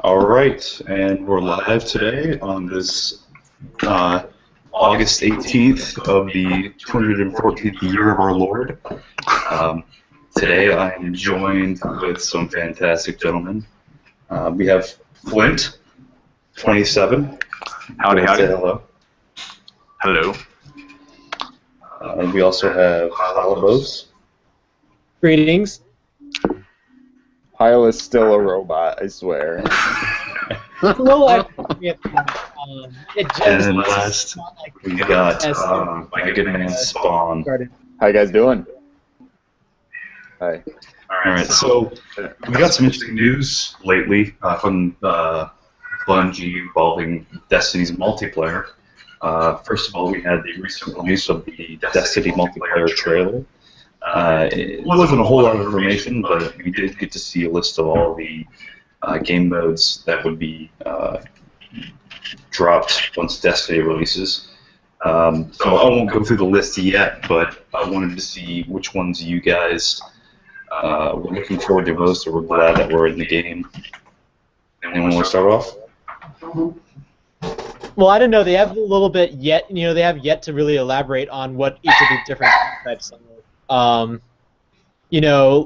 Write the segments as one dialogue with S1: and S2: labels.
S1: All right, and we're live today on this August 18th of the 214th year of our Lord. Today I am joined with some fantastic gentlemen. We have Flint, 27.
S2: Howdy, howdy.
S1: Say hello.
S2: Hello.
S1: And we also have Halibos.
S3: Greetings.
S4: Pyle is still a robot, I swear.
S3: Well,
S1: And then last, we got my good man Spawn.
S4: How you guys doing? Hi.
S1: All right, so we got some interesting news lately from Bungie involving Destiny's multiplayer. First of all, we had the recent release of the Destiny multiplayer trailer. It wasn't a whole lot of information, but we did get to see a list of all the game modes that would be dropped once Destiny releases. So I won't go through the list yet, but I wanted to see which ones you guys were looking forward to most, or were glad that we're in the game. Anyone want to start off?
S3: Well, I don't know. They have a little bit yet. They have yet to really elaborate on what each of the different types are.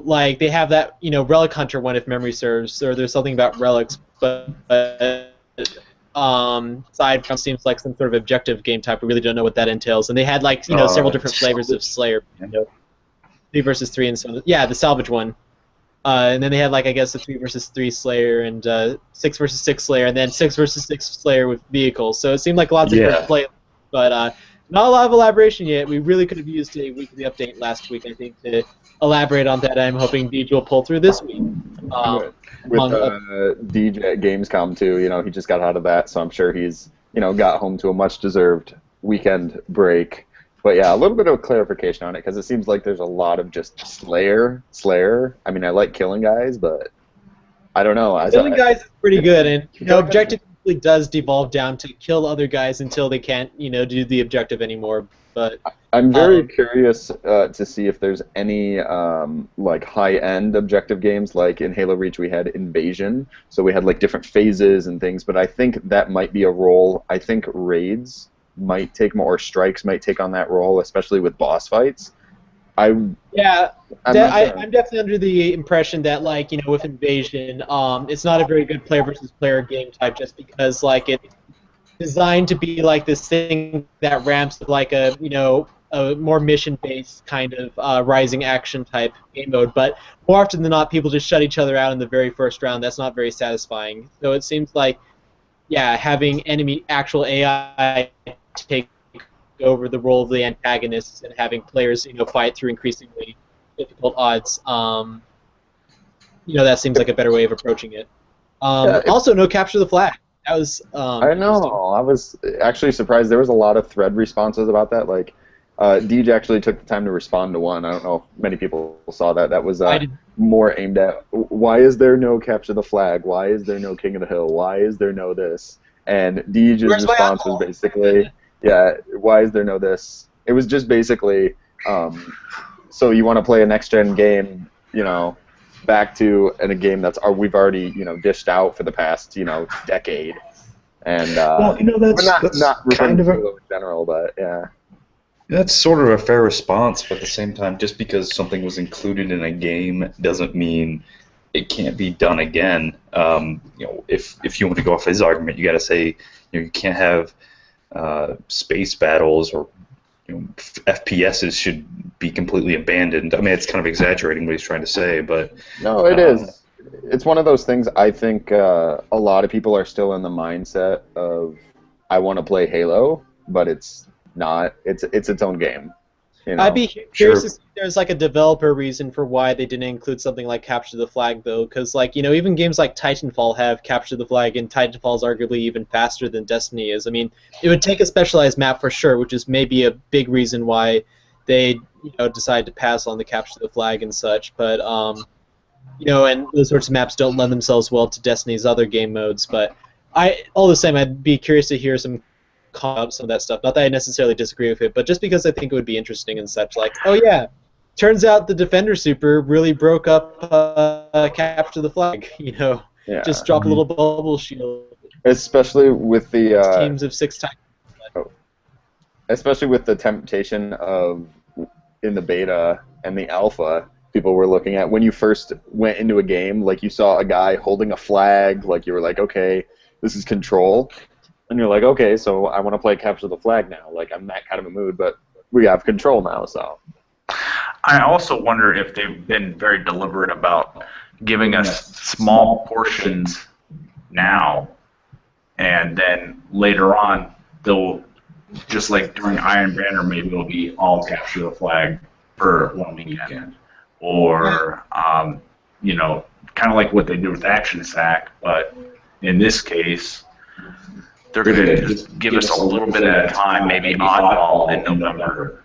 S3: Like they have that, Relic Hunter one, if memory serves, or there's something about relics, but aside from seems like some sort of objective game type, we really don't know what that entails. And they had like, several different flavors of Slayer, 3 versus 3 and so yeah, the salvage one. And then they had like, I guess, the 3 versus 3 Slayer and 6 versus 6 Slayer, and then 6 versus 6 Slayer with vehicles. So it seemed like lots of different play, but not a lot of elaboration yet. We really could have used a weekly update last week, I think, to elaborate on that. I'm hoping Deej will pull through this week.
S4: With Deej at Gamescom too, he just got out of that, so I'm sure he's, got home to a much-deserved weekend break. But yeah, a little bit of clarification on it, because it seems like there's a lot of just Slayer. I mean, I like killing guys, but I don't know.
S3: Killing guys is pretty good, and objective does devolve down to kill other guys until they can't, do the objective anymore. But
S4: I'm very curious to see if there's any like high-end objective games. Like in Halo Reach, we had Invasion, so we had like different phases and things. But I think that might be a role. I think raids might take more, or strikes might take on that role, especially with boss fights. I'm definitely under the impression that, like, with Invasion, it's not a very good player versus player game type, just because, like, it's designed to be like this thing that ramps to like a more mission-based kind of rising action type game mode. But more often than not, people just shut each other out in the very first round. That's not very satisfying. So it seems like, having actual AI take over the role of the antagonists and having players, fight through increasingly difficult odds, that seems like a better way of approaching it. Also, no capture the flag. That was I know. I was actually surprised. There was a lot of thread responses about that. Like, Deej actually took the time to respond to one. I don't know if many people saw that. That was more aimed at, why is there no capture the flag? Why is there no King of the Hill? Why is there no this? And Deej's response was basically, why is there no this? It was just basically, so you want to play a next-gen game, back to a game that's we've already, dished out for the past, decade. And
S1: that's
S4: not
S1: kind of
S4: in general, but yeah.
S1: That's sort of a fair response, but at the same time, just because something was included in a game doesn't mean it can't be done again. If you want to go off his argument, you got to say, you can't have space battles, or FPSs should be completely abandoned. I mean, it's kind of exaggerating what he's trying to say, but
S4: no, it is. It's one of those things. I think a lot of people are still in the mindset of, I want to play Halo, but it's not. It's its own game.
S3: I'd be curious to see if there's like a developer reason for why they didn't include something like Capture the Flag, though, because even games like Titanfall have Capture the Flag, and Titanfall is arguably even faster than Destiny is. I mean, it would take a specialized map for sure, which is maybe a big reason why they decide to pass on the Capture the Flag and such. But and those sorts of maps don't lend themselves well to Destiny's other game modes. But all the same, I'd be curious to hear some out some of that stuff. Not that I necessarily disagree with it, but just because I think it would be interesting and such. Like, oh yeah, turns out the Defender Super really broke up Capture the Flag.
S4: Yeah.
S3: Just drop a little bubble shield.
S4: Especially with the
S3: Teams of 6 times.
S4: especially with the temptation of in the beta and the alpha, people were looking at when you first went into a game, like you saw a guy holding a flag, like you were like, okay, this is Control, and you're like, okay, so I want to play Capture the Flag now. Like I'm in that kind of a mood, but we have Control now, so.
S2: I also wonder if they've been very deliberate about giving us small portions now, and then later on they'll, just like during Iron Banner, maybe it'll be all Capture the Flag for one weekend, or you know, kind of like what they do with Action Sack, but in this case, they're going to just give us a little bit at a time, maybe oddball in November,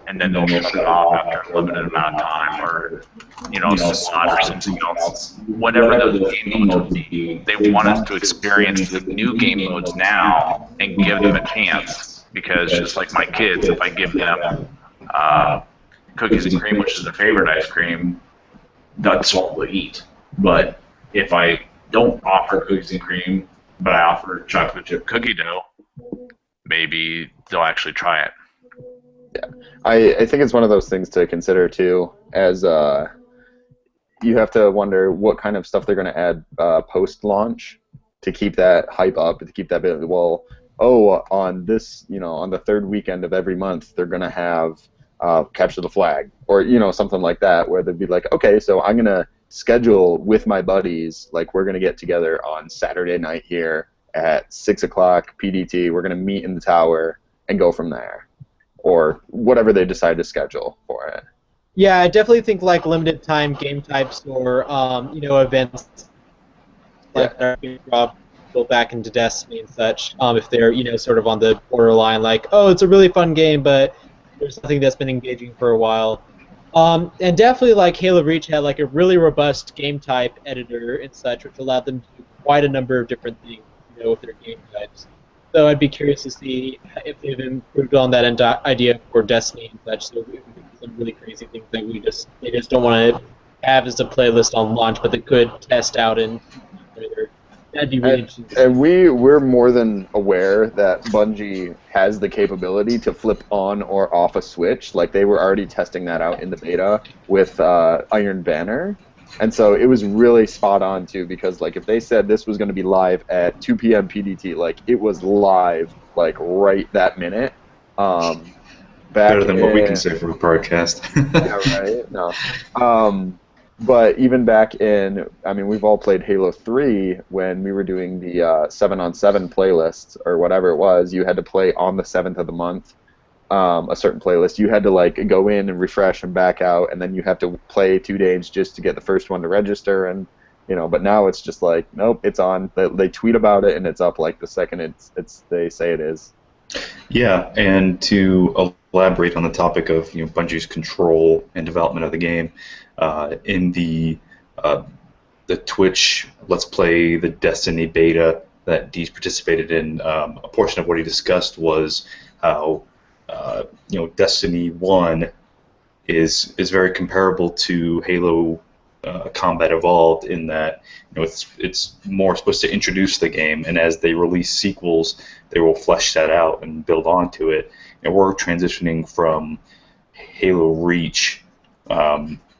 S2: and then they'll shut it off after a limited amount of time, or you know, slot or something else. Whatever those game modes will be, they want us to experience the new game modes now and give them a chance. Because just like my kids, if I give them cookies and cream, which is their favorite ice cream, that's what they'll eat. But if I don't offer cookies and cream, but I offer chocolate chip cookie dough, maybe they'll actually try it.
S4: Yeah, I think it's one of those things to consider too, as you have to wonder what kind of stuff they're going to add post-launch to keep that hype up, to keep that bit. Well, on this, on the third weekend of every month, they're going to have Capture the Flag, or something like that, where they'd be like, okay, so I'm going to schedule with my buddies, like we're going to get together on Saturday night here at 6 o'clock PDT. We're going to meet in the tower and go from there, or whatever they decide to schedule for it.
S3: Yeah, I definitely think like limited time game types or events like that are being brought people back into Destiny and such. If they're sort of on the borderline, like, oh, it's a really fun game, but there's nothing that's been engaging for a while. And definitely like Halo Reach had like a really robust game type editor and such, which allowed them to do quite a number of different things, with their game types. So I'd be curious to see if they've improved on that idea for Destiny and such. So we could do some really crazy things that they just don't want to have as a playlist on launch, but they could test out and further. That'd be really interesting.
S4: And we're more than aware that Bungie has the capability to flip on or off a switch. Like they were already testing that out in the beta with Iron Banner. And so it was really spot on too, because like if they said this was going to be live at 2 p.m. PDT, like it was live like right that minute.
S1: Better than what we can say for a broadcast.
S4: Yeah, right. No. But even back in, we've all played Halo 3 when we were doing the 7-on-7 playlists or whatever it was. You had to play on the 7th of the month. A certain playlist. You had to like go in and refresh and back out, and then you have to play 2 days just to get the first one to register. And but now it's just like, nope, it's on. They tweet about it and it's up like the second they say it is.
S1: Yeah, and to elaborate on the topic of Bungie's control and development of the game, in the Twitch Let's Play the Destiny beta that Deez participated in, a portion of what he discussed was how Destiny 1 is very comparable to Halo Combat Evolved in that it's more supposed to introduce the game, and as they release sequels, they will flesh that out and build onto it. And we're transitioning from Halo Reach,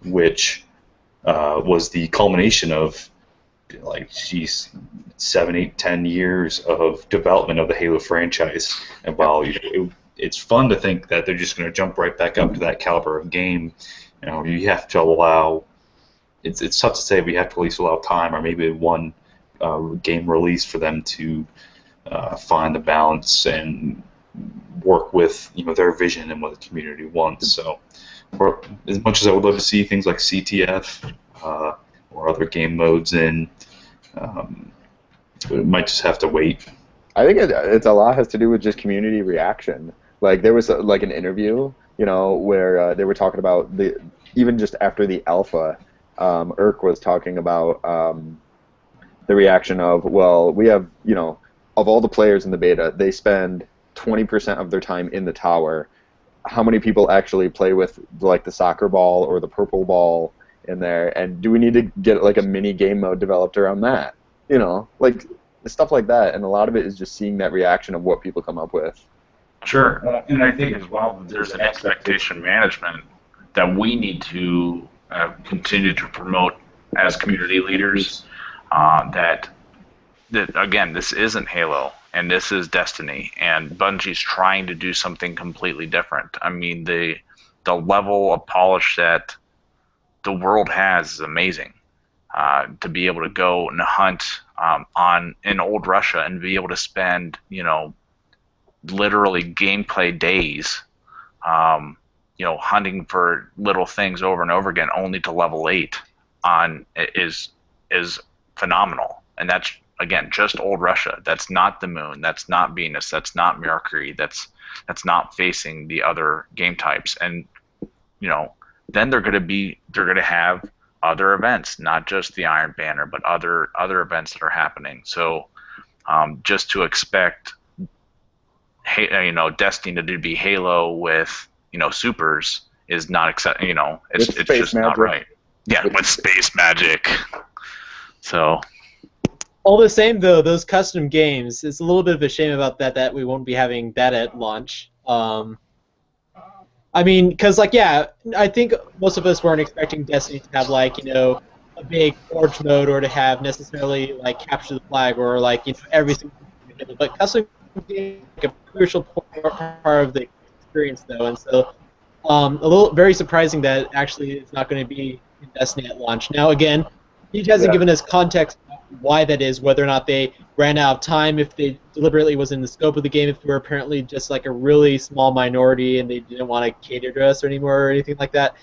S1: which was the culmination of 7, 8, 10 years of development of the Halo franchise. And while it's fun to think that they're just going to jump right back up to that caliber of game, you have to allow. It's tough to say, but you have to at least allow time, or maybe one game release for them to find the balance and work with their vision and what the community wants. So, as much as I would love to see things like CTF or other game modes in, we might just have to wait.
S4: I think it's a lot has to do with just community reaction. Like there was like an interview, where they were talking about even just after the alpha. Irk was talking about the reaction of, well, we have, of all the players in the beta, they spend 20% of their time in the tower. How many people actually play with like the soccer ball or the purple ball in there, and do we need to get like a mini game mode developed around that? You know, like stuff like that, and a lot of it is just seeing that reaction of what people come up with.
S2: Sure, and I think as well there's an expectation management that we need to continue to promote as community leaders. That again, this isn't Halo and this is Destiny, and Bungie's trying to do something completely different. I mean, the level of polish that the world has is amazing. To be able to go and hunt in old Russia and be able to spend, literally gameplay days, hunting for little things over and over again, only to level 8 on is phenomenal. And that's again just old Russia. That's not the moon. That's not Venus. That's not Mercury. That's not facing the other game types. And then they're going to have other events, not just the Iron Banner, but other events that are happening. So just to expect Destiny to be Halo with supers is not it's just not right. Yeah, with space magic. So
S3: all the same though, those custom games, it's a little bit of a shame about that we won't be having that at launch. I mean, because I think most of us weren't expecting Destiny to have a big Forge mode or to have necessarily capture the flag or every single thing. But custom games are a crucial part of the experience though, and so very surprising that actually it's not going to be in Destiny at launch. Now again, he hasn't given us context why that is, whether or not they ran out of time, if they deliberately was in the scope of the game, if they were apparently just a really small minority and they didn't want to cater to us anymore or anything like that.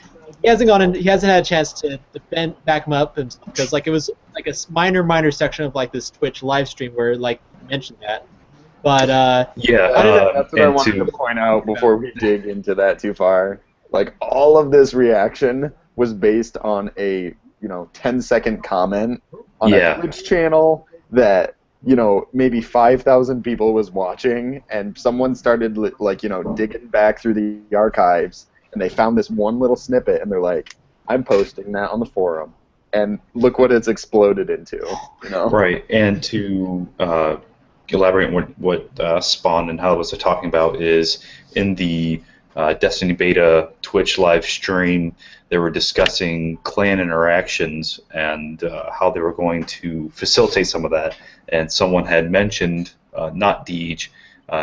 S3: He hasn't had a chance to back him up because it was a minor section of this Twitch live stream where you mentioned that. But
S4: that's what I wanted to point out before we dig into that too far. All of this reaction was based on a 10-second comment on a Twitch channel that maybe 5,000 people was watching, and someone started digging back through the archives, and they found this one little snippet, and they're like, I'm posting that on the forum, and look what it's exploded into.
S1: Right, and to elaborate on what Spawn and Halibus are talking about is in the Destiny Beta Twitch live stream, they were discussing clan interactions and how they were going to facilitate some of that. And someone had mentioned, not Deej,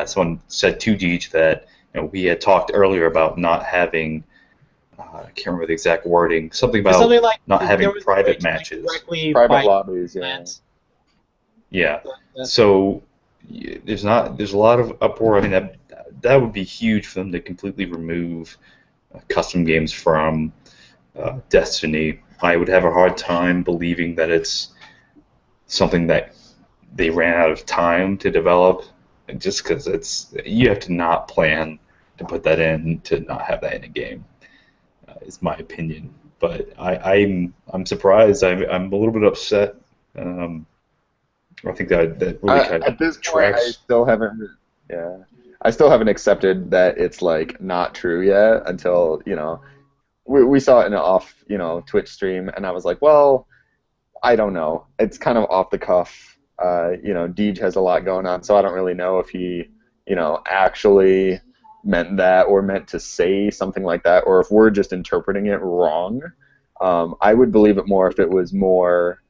S1: someone said to Deej that we had talked earlier about not having, I can't remember the exact wording, something about not having private matches.
S4: Private lobbies, yeah.
S1: Yeah. So there's a lot of uproar. I mean, that would be huge for them to completely remove custom games from Destiny. I would have a hard time believing that it's something that they ran out of time to develop, just because you have to not plan to put that in to not have that in a game. Is my opinion, but I'm surprised. I'm a little bit upset. I think that really kind of
S4: at this
S1: tracks.
S4: point, I still haven't accepted that it's not true yet until we saw it in an off Twitch stream, and I was like, well, I don't know. It's kind of off the cuff. Deej has a lot going on, so I don't really know if he actually meant that or meant to say something like that, or if we're just interpreting it wrong. I would believe it more if it was more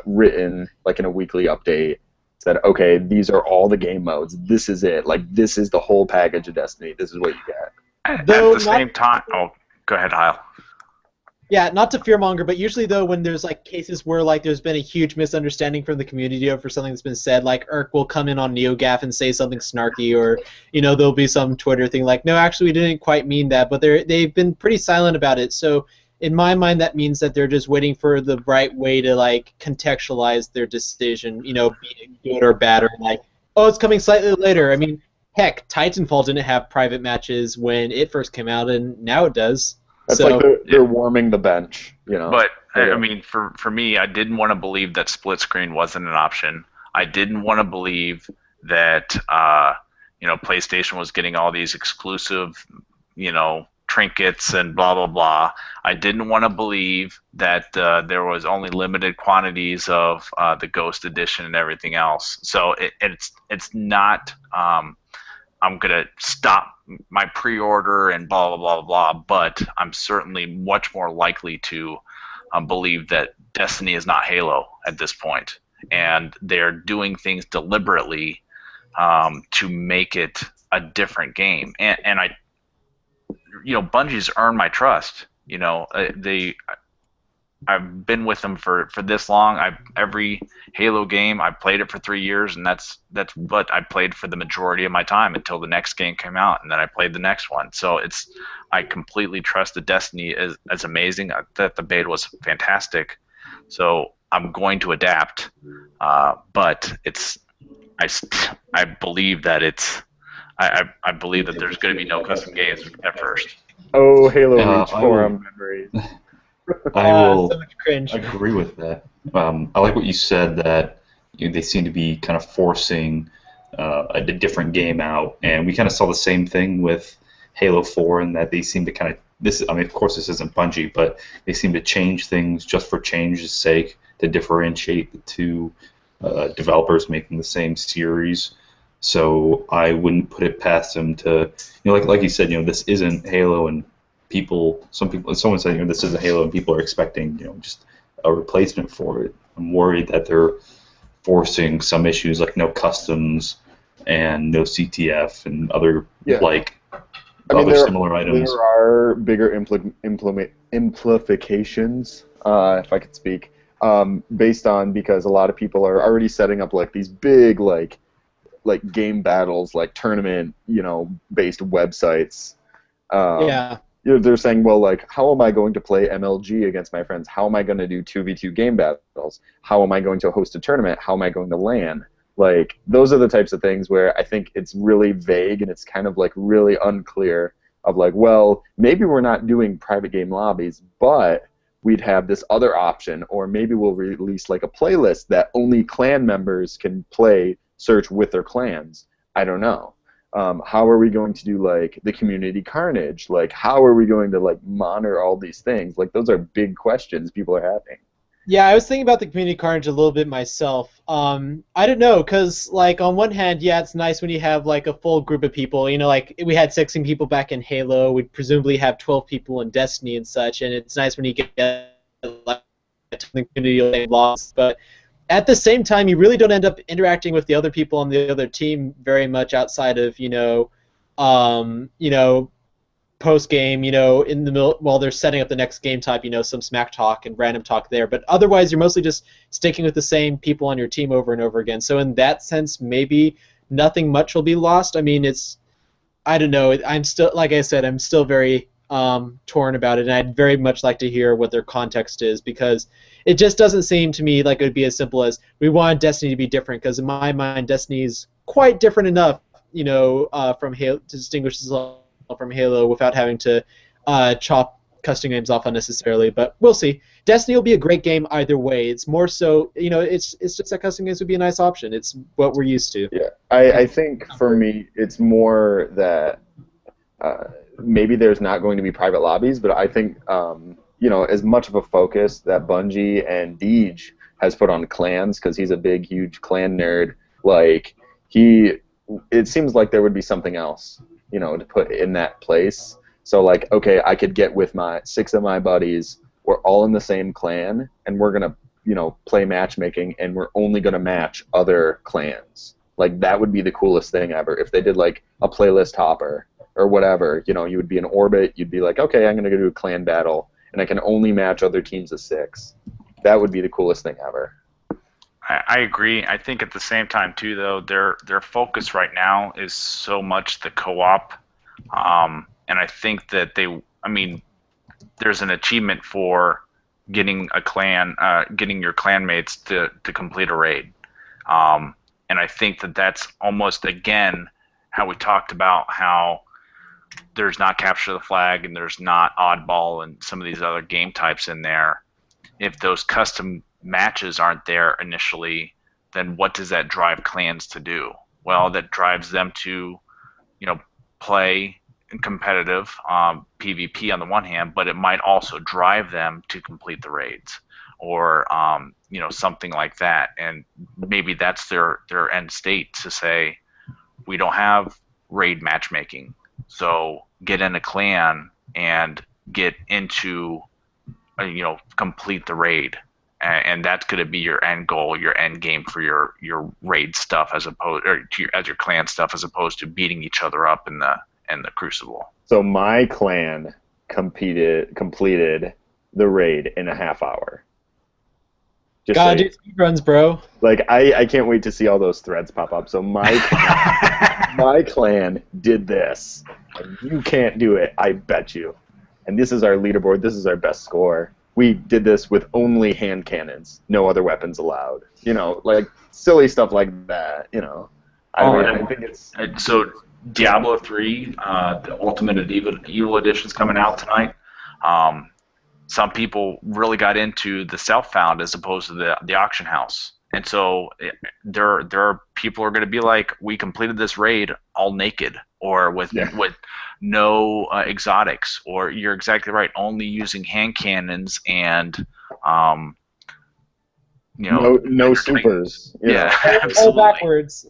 S4: written in a weekly update. Said, okay, these are all the game modes. This is it. This is the whole package of Destiny. This is what you get.
S2: At the same time, go ahead, Hyle.
S3: Yeah, not to fearmonger, but usually though, when there's cases where there's been a huge misunderstanding from the community over something that's been said, Urk will come in on NeoGAF and say something snarky, or there'll be some Twitter thing no, actually we didn't quite mean that, but they've been pretty silent about it. So in my mind, that means that they're just waiting for the right way to contextualize their decision, be it good or bad, or oh, it's coming slightly later. I mean, heck, Titanfall didn't have private matches when it first came out, and now it does.
S4: That's they're warming the bench,
S2: But I mean, for me, I didn't want to believe that split screen wasn't an option. I didn't want to believe that PlayStation was getting all these exclusive, trinkets and blah blah blah. I didn't want to believe that there was only limited quantities of the Ghost Edition and everything else. So it's not. I'm gonna stop my pre-order and blah blah blah blah. But I'm certainly much more likely to believe that Destiny is not Halo at this point, and they're doing things deliberately to make it a different game. And I, Bungie's earned my trust. I've been with them for this long. Every Halo game I played it for 3 years, and that's what I played for the majority of my time until the next game came out, and then I played the next one. So I completely trust that Destiny is amazing. That the beta was fantastic. So I'm going to adapt, but I believe that I believe that there's going to be no custom games at first.
S4: Oh, Halo Reach forum memories.
S1: I will
S3: so much cringe.
S1: agree with that. I like what you said, that they seem to be kind of forcing a different game out, and we kind of saw the same thing with Halo 4, in that they seem to kind of of course this isn't Bungie, but they seem to change things just for change's sake to differentiate the two developers making the same series. So I wouldn't put it past them to, like you said, this isn't Halo, and someone said, this isn't Halo, and people are expecting, just a replacement for it. I'm worried that they're forcing some issues like no customs and no CTF and other similar items.
S4: There are bigger implications, if I could speak, because a lot of people are already setting up like these big like game battles, like tournament based websites.
S3: Yeah.
S4: They're saying, well, like, how am I going to play MLG against my friends? How am I going to do 2v2 game battles? How am I going to host a tournament? How am I going to LAN? Like, those are the types of things where I think it's really vague, and it's kind of like really unclear of like, well, maybe we're not doing private game lobbies, but we'd have this other option, or maybe we'll release like a playlist that only clan members can play search with their clans. I don't know. How are we going to do like the community carnage? Like, how are we going to like monitor all these things? Like, those are big questions people are having.
S3: Yeah, I was thinking about the community carnage a little bit myself. I don't know, because like on one hand, yeah, it's nice when you have like a full group of people. Like we had 16 people back in Halo. We'd presumably have 12 people in Destiny and such, and it's nice when you get like the community lost. But at the same time, you really don't end up interacting with the other people on the other team very much outside of post game, in the middle while they're setting up the next game type, some smack talk and random talk there. But otherwise, you're mostly just sticking with the same people on your team over and over again. So in that sense, maybe nothing much will be lost. I mean, I don't know. I'm still, like I said, I'm still very torn about it, and I'd very much like to hear what their context is, because it just doesn't seem to me like it would be as simple as we want Destiny to be different, because in my mind, Destiny is quite different enough, from Halo to distinguish itself from Halo without having to chop custom games off unnecessarily. But we'll see. Destiny will be a great game either way. It's more so, it's just that custom games would be a nice option. It's what we're used to.
S4: Yeah, I think for me, it's more that maybe there's not going to be private lobbies, but I think as much of a focus that Bungie and Deej has put on clans, because he's a big, huge clan nerd, like it seems like there would be something else, to put in that place. So like, okay, I could get with my 6 of my buddies, we're all in the same clan, and we're gonna, play matchmaking, and we're only gonna match other clans. Like, that would be the coolest thing ever if they did like a playlist hopper or whatever. You would be in orbit, you'd be like, okay, I'm gonna go do a clan battle, and I can only match other teams of 6. That would be the coolest thing ever.
S2: I agree. I think at the same time too, though, their focus right now is so much the co-op, and I think that there's an achievement for getting your clanmates to complete a raid, and I think that that's almost again how we talked about how there's not capture the flag and there's not oddball and some of these other game types in there. If those custom matches aren't there initially, then what does that drive clans to do? Well, that drives them to, play competitive PvP on the one hand, but it might also drive them to complete the raids, or something like that. And maybe that's their end state, to say, we don't have raid matchmaking, so get in a clan and get into complete the raid, and that's going to be your end goal, your end game for your raid stuff, as your clan stuff, as opposed to beating each other up in the Crucible.
S4: So my clan completed the raid in a half hour.
S3: God, dude, speedruns, bro.
S4: Like, I can't wait to see all those threads pop up. So my clan did this. And you can't do it, I bet you. And this is our leaderboard. This is our best score. We did this with only hand cannons, no other weapons allowed. Like silly stuff like that. I think it's
S2: so. Diablo 3, the Ultimate Evil Edition is coming out tonight. Some people really got into the self-found as opposed to the auction house, and so there are people who are going to be like, we completed this raid all naked, or with no exotics, or you're exactly right, only using hand cannons and
S4: no supers.
S2: Yeah,
S3: all backwards.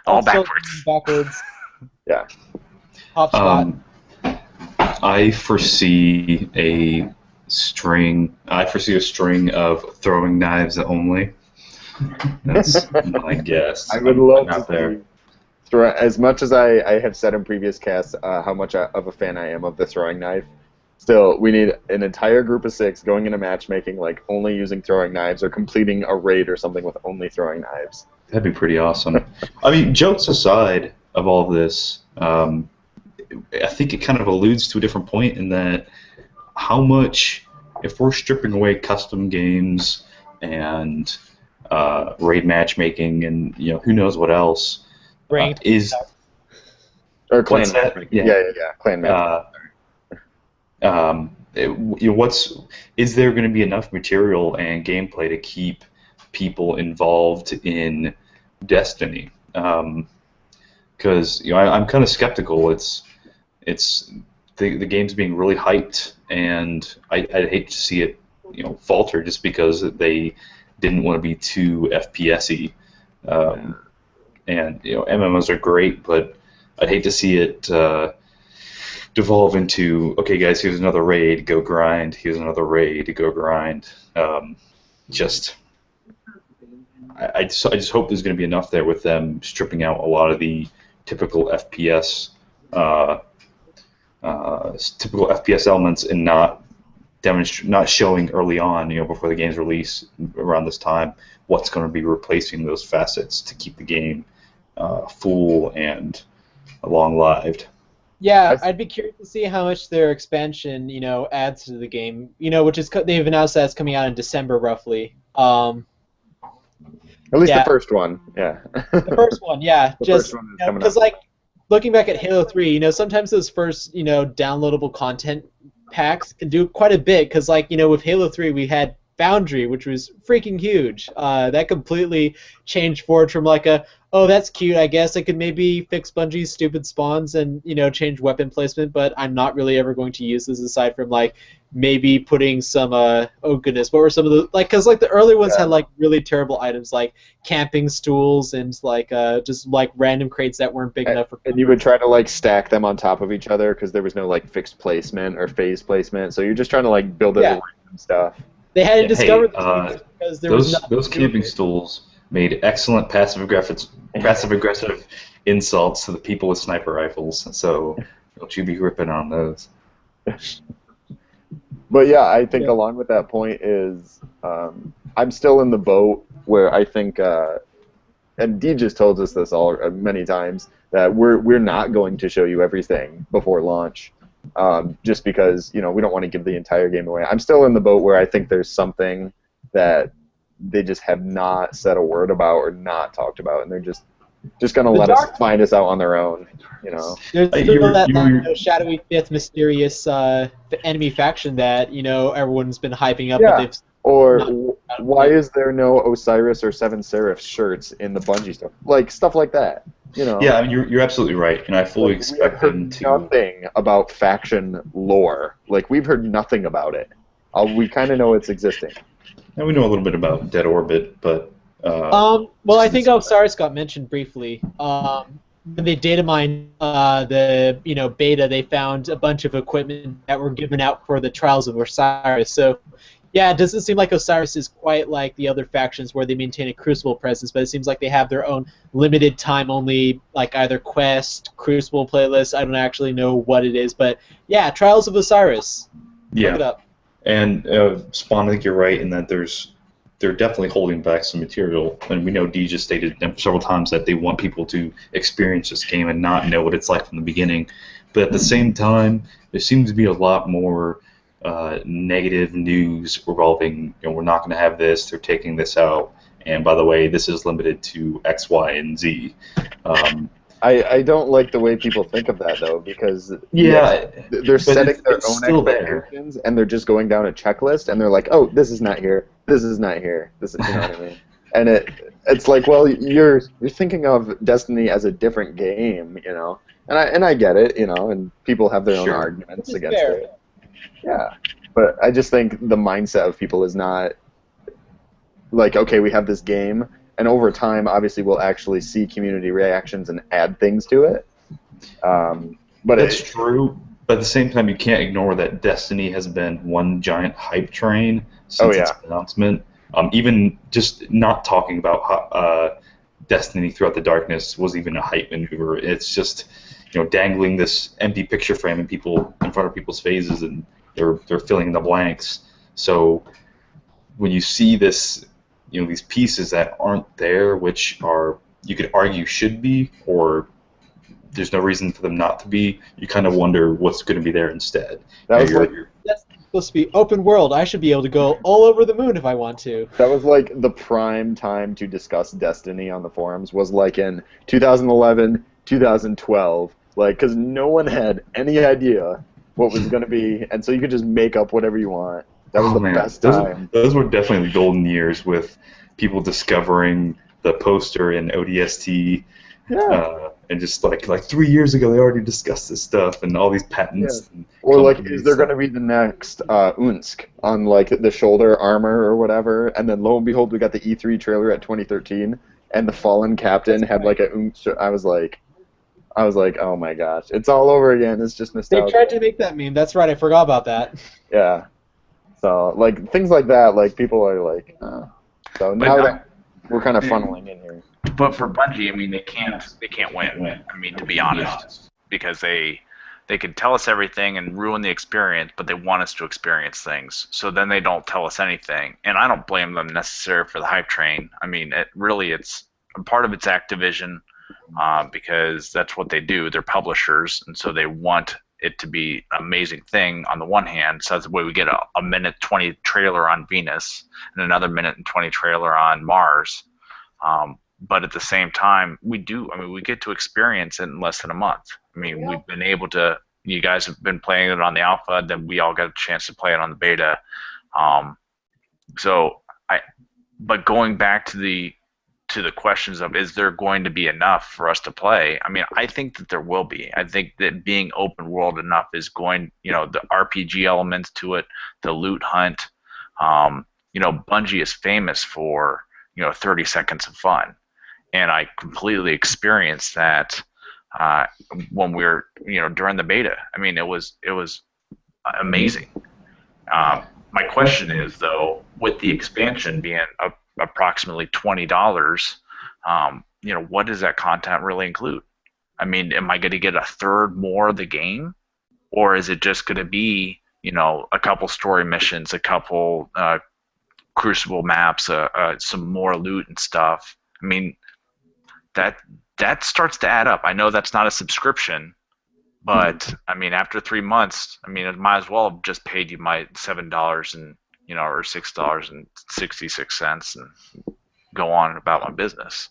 S2: All backwards.
S4: Yeah.
S3: Top spot.
S1: I foresee a string of throwing knives only. That's my guess.
S4: I would love to see, as much as I have said in previous casts how much of a fan I am of the throwing knife. Still, we need an entire group of 6 going into matchmaking, like only using throwing knives, or completing a raid or something with only throwing knives.
S1: That'd be pretty awesome. I mean, jokes aside of all of this, I think it kind of alludes to a different point in that how much, if we're stripping away custom games and raid matchmaking and who knows what else, is
S4: or clan matchmaking. Yeah, clan matchmaking.
S1: Is there going to be enough material and gameplay to keep people involved in Destiny? Because I'm kind of skeptical. It's the game's being really hyped, and I'd hate to see it falter just because they didn't want to be too FPS-y. And MMOs are great, but I'd hate to see it devolve into, okay, guys, here's another raid, go grind. Here's another raid, go grind. I just hope there's going to be enough there with them stripping out a lot of the typical FPS elements and not showing early on, before the game's release around this time, what's going to be replacing those facets to keep the game full and long-lived.
S3: Yeah, I'd be curious to see how much their expansion, adds to the game. Which is they've announced that it's coming out in December, roughly.
S4: At least the first one, yeah.
S3: The first one, yeah. Just because, looking back at Halo 3, sometimes those first, downloadable content packs can do quite a bit. Because, with Halo 3, we had Foundry, which was freaking huge. That completely changed Forge from oh, that's cute, I guess I could maybe fix Bungie's stupid spawns and, change weapon placement, but I'm not really ever going to use this aside from, maybe putting some, oh goodness, what were some of the, because, the early ones had, really terrible items, like camping stools and, just, random crates that weren't big enough for...
S4: And you would try to, stack them on top of each other because there was no, fixed placement or phase placement, so you're just trying to, build it with random stuff.
S3: They hadn't discovered this because there was nothing.
S1: Those camping stools made excellent passive-aggressive insults to the people with sniper rifles, so don't you be ripping on those.
S4: But yeah, I think along with that point is I'm still in the boat where I think, and Dee just told us this many times, that we're not going to show you everything before launch. Just because we don't want to give the entire game away. I'm still in the boat where I think there's something that they just have not said a word about or not talked about, and they're just gonna let us find us out on their own.
S3: There's still that shadowy fifth mysterious enemy faction that everyone's been hyping up.
S4: Yeah.
S3: But
S4: or why is there no Osiris or Seven Seraph shirts in the Bungie stuff? Stuff like that. You know.
S1: Yeah, I mean, you're absolutely right, and I fully
S4: Like, we have
S1: expect
S4: heard
S1: them to.
S4: nothing about faction lore. Like, we've heard nothing about it. We kind of know it's existing.
S1: And we know a little bit about Dead Orbit, but.
S3: Well, I think Osiris got mentioned briefly. When they data mined the beta, they found a bunch of equipment that were given out for the Trials of Osiris. So, yeah, it doesn't seem like Osiris is quite like the other factions where they maintain a Crucible presence, but it seems like they have their own limited time only, like either quest, Crucible playlist. I don't actually know what it is, but yeah, Trials of Osiris.
S1: Yeah.
S3: Look it up.
S1: And Spawn, I think you're right in that they're definitely holding back some material, and we know Dee just stated several times that they want people to experience this game and not know what it's like from the beginning. But at the same time, there seems to be a lot more negative news revolving. We're not going to have this. They're taking this out, and by the way, this is limited to X, Y, and Z.
S4: I don't like the way people think of that, though, because they're setting their own expectations, and they're just going down a checklist, and they're like, oh, this is not here, this is not here, this is, you know what I mean? And it's like, well, you're thinking of Destiny as a different game, you know, and I get it, you know, and people have their own arguments against it. Yeah, but I just think the mindset of people is not like, okay, we have this game, and over time, obviously, we'll actually see community reactions and add things to it. But
S1: that's true. But at the same time, you can't ignore that Destiny has been one giant hype train since its announcement. Even just not talking about Destiny Throughout the Darkness was even a hype maneuver. It's just dangling this empty picture frame in front of people's faces, and they're filling in the blanks. So when you see this, these pieces that aren't there, which are, you could argue should be, or there's no reason for them not to be, you kind of wonder what's going to be there instead.
S3: That's supposed to be open world. I should be able to go all over the moon if I want to.
S4: That was like the prime time to discuss Destiny on the forums, was like in 2011, 2012, like, because no one had any idea what was going to be, and so you could just make up whatever you want. That was the best time.
S1: Those were definitely the golden years, with people discovering the poster in ODST, and just like 3 years ago they already discussed this stuff and all these patents.
S4: Yeah. Or like, is there going to be the next Unsk on like the shoulder armor or whatever? And then lo and behold, we got the E3 trailer at 2013, and the Fallen Captain had like a Unsk. I was like, oh my gosh, it's all over again. It's just nostalgia.
S3: They tried to make that meme. That's right. I forgot about that.
S4: Yeah. So, like, things like that, like, people are like, So now that we're kind of funneling in here.
S2: But for Bungie, I mean, they can't win. I mean, to be honest, because they can tell us everything and ruin the experience, but they want us to experience things. So then they don't tell us anything, and I don't blame them necessarily for the hype train. I mean, it's part of it's Activision, because that's what they do. They're publishers, and so they want it to be an amazing thing on the one hand. So that's the way we get a minute 20 trailer on Venus and another minute and 20 trailer on Mars. But at the same time, we get to experience it in less than a month. I mean, we've been able to, you guys have been playing it on the alpha, then we all got a chance to play it on the beta. But going back to the questions of, is there going to be enough for us to play? I mean, I think that there will be. I think that being open world enough is going, the RPG elements to it, the loot hunt. Bungie is famous for, 30 seconds of fun. And I completely experienced that when we were, during the beta. I mean, it was amazing. My question is, though, with the expansion being approximately $20, what does that content really include? I mean, am I going to get a third more of the game, or is it just going to be, a couple story missions, a couple Crucible maps, some more loot and stuff? I mean, that starts to add up. I know that's not a subscription, but I mean, after 3 months, I mean, I might as well have just paid you my $7 and or $6.66 and go on about my business.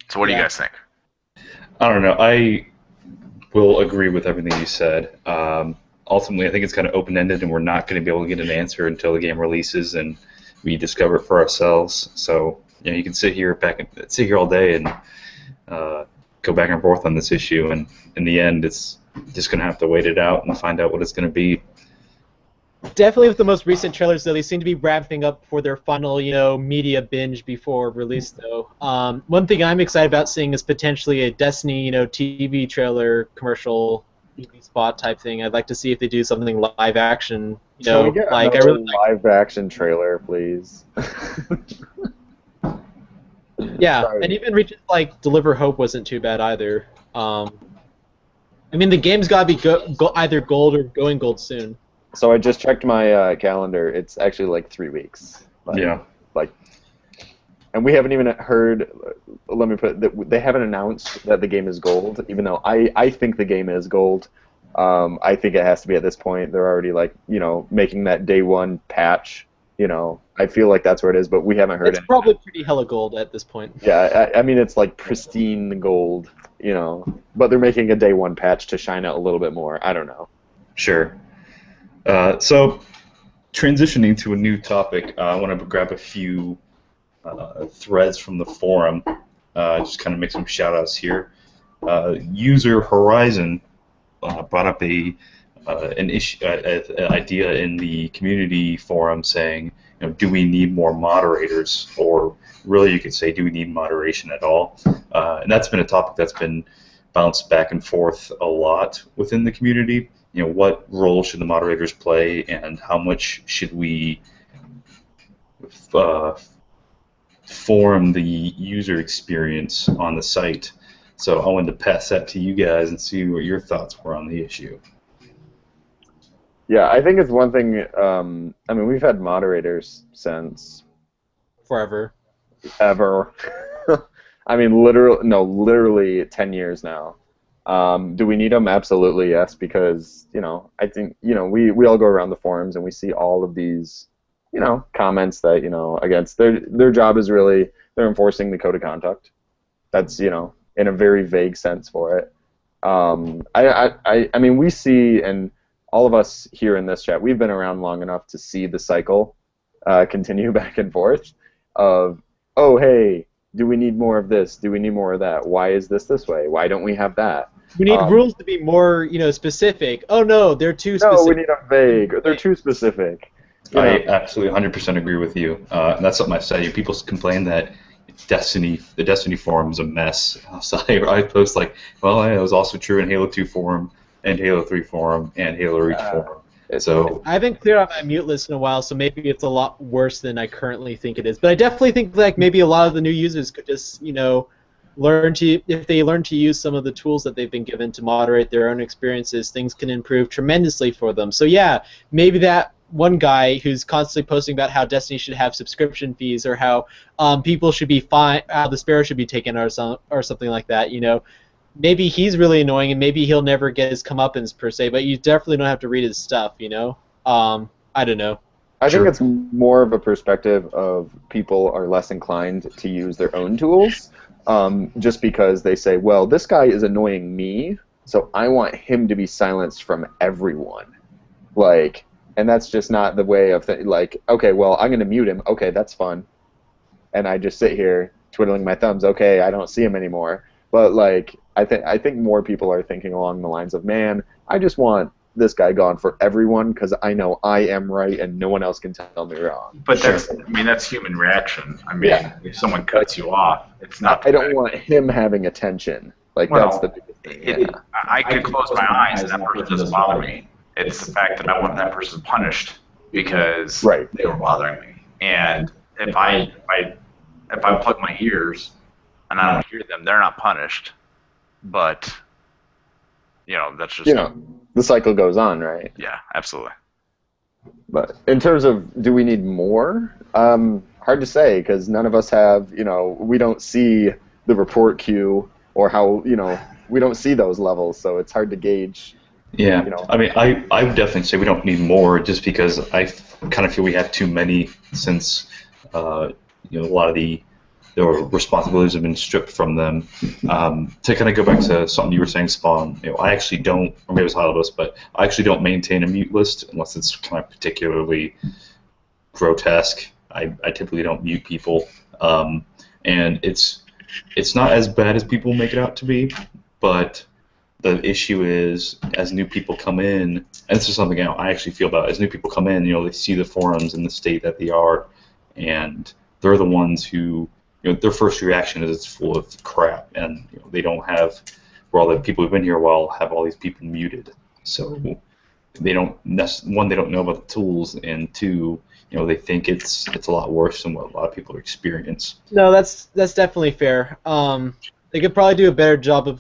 S2: So what do you guys think?
S1: I don't know. I will agree with everything you said. Ultimately, I think it's kind of open-ended, and we're not going to be able to get an answer until the game releases and we discover it for ourselves. So you can sit here all day and go back and forth on this issue, and in the end, it's just going to have to wait it out and find out what it's going to be.
S3: Definitely with the most recent trailers, though, they seem to be wrapping up for their final, media binge before release, though. One thing I'm excited about seeing is potentially a Destiny, TV trailer, commercial, TV spot type thing. I'd like to see if they do something live action,
S4: Can we get
S3: like I
S4: another
S3: really
S4: live action trailer, please?
S3: Yeah,
S4: Sorry.
S3: and even reaches like Deliver Hope wasn't too bad either. I mean, the game's got to be either gold or going gold soon.
S4: So I just checked my calendar. It's actually like 3 weeks.
S1: Yeah.
S4: And we haven't even heard. Let me put it. They haven't announced that the game is gold, even though I think the game is gold. I think it has to be at this point. They're already making that day one patch. I feel like that's where it is, but we haven't heard it.
S3: It's probably pretty hella gold at this point.
S4: Yeah, I mean it's like pristine gold, but they're making a day one patch to shine out a little bit more. I don't know.
S1: Sure. So, transitioning to a new topic, I want to grab a few threads from the forum. Just kind of make some shout-outs here. User Horizon brought up an idea in the community forum saying, do we need more moderators? Or really, you could say, do we need moderation at all? And that's been a topic that's been bounced back and forth a lot within the community. What role should the moderators play, and how much should we form the user experience on the site? So I wanted to pass that to you guys and see what your thoughts were on the issue.
S4: Yeah, I think it's one thing. I mean, we've had moderators since
S3: forever.
S4: Ever. I mean, literally 10 years now. Do we need them? Absolutely, yes. Because I think we all go around the forums and we see all of these comments that against their job is really they're enforcing the code of conduct. That's in a very vague sense for it. I mean, we see, and all of us here in this chat, we've been around long enough to see the cycle continue back and forth of, oh, hey, do we need more of this? Do we need more of that? Why is this way? Why don't we have that?
S3: We need rules to be more, specific. Oh, no, they're too specific.
S4: No, we need them vague. They're too specific.
S1: I absolutely 100% agree with you. And that's something I said. People complain that the Destiny forum is a mess. So I post like, well, it was also true in Halo 2 forum, and Halo 3 forum, and Halo Reach forum. So
S3: I haven't cleared out my mute list in a while, so maybe it's a lot worse than I currently think it is. But I definitely think maybe a lot of the new users could just if they learn to use some of the tools that they've been given to moderate their own experiences, things can improve tremendously for them. So yeah, maybe that one guy who's constantly posting about how Destiny should have subscription fees, or how people should be fine, how the Sparrow should be taken, or something like that. Maybe he's really annoying, and maybe he'll never get his comeuppance per se. But you definitely don't have to read his stuff. I don't know.
S4: I think it's more of a perspective of people are less inclined to use their own tools, just because they say, well, this guy is annoying me, so I want him to be silenced from everyone. And that's just not the way of okay, well, I'm going to mute him. Okay, that's fun. And I just sit here twiddling my thumbs. Okay, I don't see him anymore. But I think more people are thinking along the lines of, man, I just want this guy gone for everyone because I know I am right and no one else can tell me wrong.
S2: But that's human reaction. I mean, if someone cuts you off, it's not.
S4: I don't want him having attention. That's the biggest thing.
S2: I could close my eyes and that person doesn't bother me. It's the fact that I want that person punished because they were bothering me. And if I plug my ears and I don't hear them, they're not punished. But that's just
S4: the cycle goes on, right?
S2: Yeah, absolutely.
S4: But in terms of do we need more? Hard to say because none of us have. We don't see the report queue or how we don't see those levels, so it's hard to gauge.
S1: Yeah, I mean, I would definitely say we don't need more, just because I kind of feel we have too many since a lot of the responsibilities have been stripped from them. To kind of go back to something you were saying, Spawn, I actually don't, or maybe it was Holobus, but I actually don't maintain a mute list unless it's kind of particularly grotesque. I typically don't mute people. And it's not as bad as people make it out to be, but the issue is, as new people come in, and this is something I actually feel about, as new people come in, they see the forums in the state that they are, and they're the ones who, their first reaction is it's full of crap, and they don't have, where all the people who've been here a while have all these people muted. So they don't, one, they don't know about the tools, and two, they think it's a lot worse than what a lot of people experience.
S3: No, that's definitely fair. They could probably do a better job of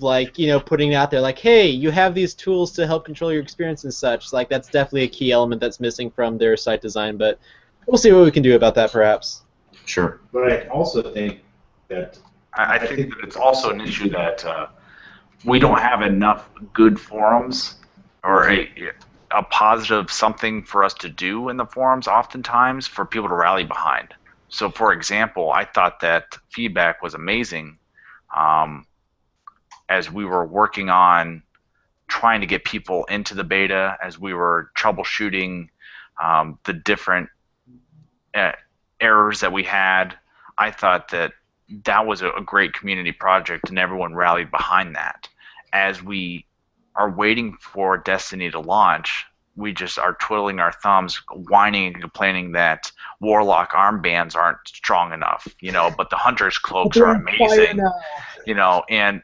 S3: putting it out there, like, hey, you have these tools to help control your experience and such. Like, that's definitely a key element that's missing from their site design, but we'll see what we can do about that, perhaps.
S1: Sure.
S5: But I also think that
S2: I think that it's also an issue that we don't have enough good forums or a positive something for us to do in the forums oftentimes for people to rally behind. So, for example, I thought that feedback was amazing as we were working on trying to get people into the beta, as we were troubleshooting the different errors that we had. I thought that was a great community project, and everyone rallied behind that. As we are waiting for Destiny to launch, we just are twiddling our thumbs, whining and complaining that Warlock armbands aren't strong enough, but the Hunter's cloaks are amazing, and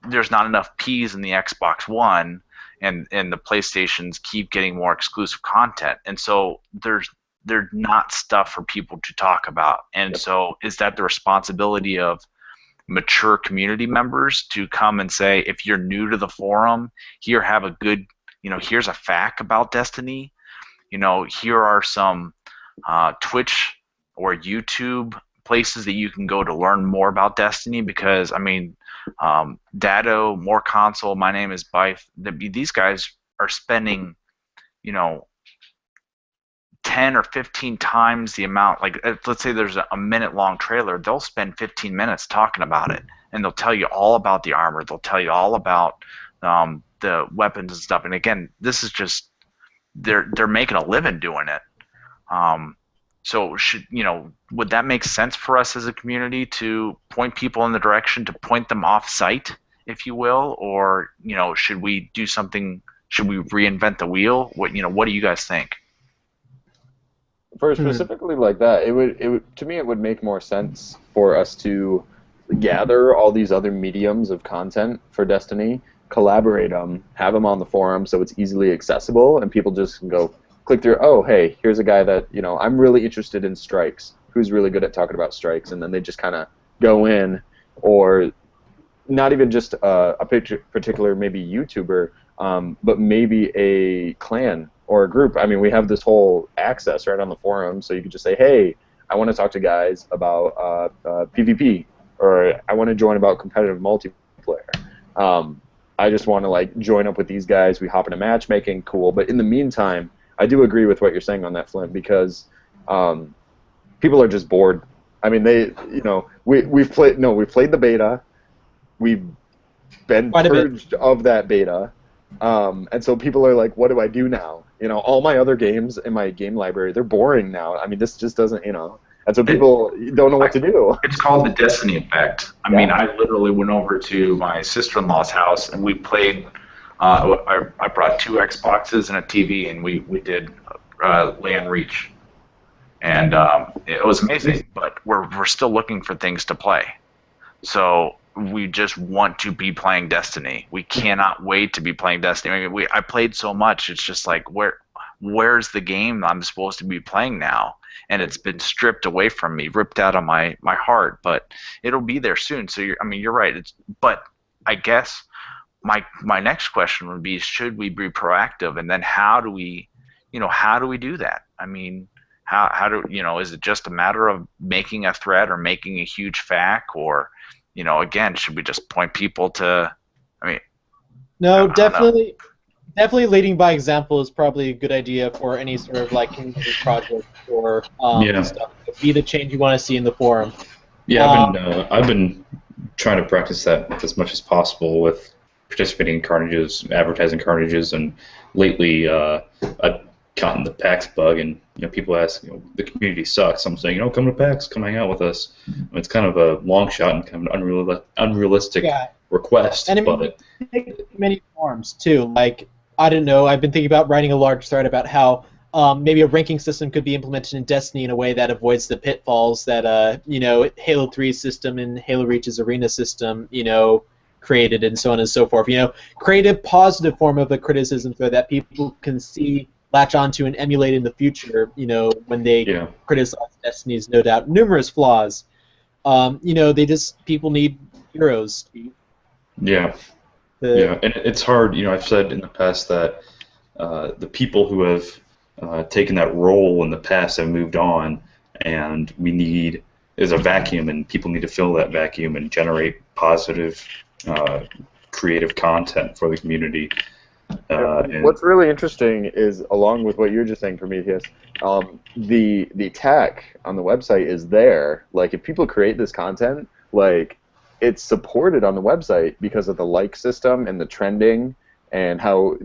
S2: there's not enough Ps in the Xbox One, and the PlayStations keep getting more exclusive content, and so there's not stuff for people to talk about, and so is that the responsibility of mature community members to come and say, if you're new to the forum, here's a fact about Destiny, here are some Twitch or YouTube places that you can go to learn more about Destiny, because Dado, More Console, My Name is Bife, these guys are spending 10 or 15 times the amount. Like, let's say there's a minute-long trailer, they'll spend 15 minutes talking about it, and they'll tell you all about the armor, they'll tell you all about the weapons and stuff. And again, this is just they're making a living doing it. So would that make sense for us as a community to point people in the direction, to point them off site, if you will, or should we do something? Should we reinvent the wheel? What do you guys think?
S4: For specifically like that, it would to me it would make more sense for us to gather all these other mediums of content for Destiny, collaborate them, have them on the forum so it's easily accessible, and people just can go click through. Oh, hey, here's a guy that I'm really interested in strikes. Who's really good at talking about strikes, and then they just kind of go in, or not even just a particular maybe YouTuber, but maybe a clan or a group. We have this whole access right on the forum, so you could just say, hey, I want to talk to guys about PvP, or I want to join about competitive multiplayer. I just want to join up with these guys. We hop into matchmaking, cool. But in the meantime, I do agree with what you're saying on that, Flint, because people are just bored. We've played the beta. We've been purged of that beta. And so people are like, what do I do now? All my other games in my game library, they're boring now. This just doesn't, and so people don't know what to do.
S2: It's called the Destiny effect. I literally went over to my sister-in-law's house, and we played, I brought 2 Xboxes and a TV, and we did LAN Reach. And it was amazing, but we're still looking for things to play. So we just want to be playing Destiny. We cannot wait to be playing Destiny. I played so much, it's just like, where's the game I'm supposed to be playing now? And it's been stripped away from me, ripped out of my heart. But it'll be there soon. So you're right. But I guess my next question would be, should we be proactive? And then how do we do that? How do is it just a matter of making a thread or making a huge FAQ, or again, should we just point people to?
S3: No, definitely leading by example is probably a good idea for any sort of community project or stuff. Be the change you want to see in the forum.
S1: Yeah, I've been trying to practice that as much as possible with participating in Carnages, advertising Carnages, and lately caught in the PAX bug, and people ask, the community sucks. I'm saying, come to PAX, come hang out with us. It's kind of a long shot and kind of an unrealistic request,
S3: and
S1: but
S3: it takes many forms too. Like, I don't know, I've been thinking about writing a large thread about how maybe a ranking system could be implemented in Destiny in a way that avoids the pitfalls that Halo 3's system and Halo Reach's arena system created, and so on and so forth. Create a positive form of a criticism so that people can see, latch onto, and emulate in the future. When they criticize Destiny's no doubt numerous flaws. People need heroes.
S1: Yeah, and it's hard. I've said in the past that the people who have taken that role in the past have moved on, and there's a vacuum, and people need to fill that vacuum and generate positive, creative content for the community.
S4: What's really interesting is, along with what you're just saying, Prometheus, the tech on the website is there. Like, if people create this content, like, it's supported on the website because of the like system and the trending, and how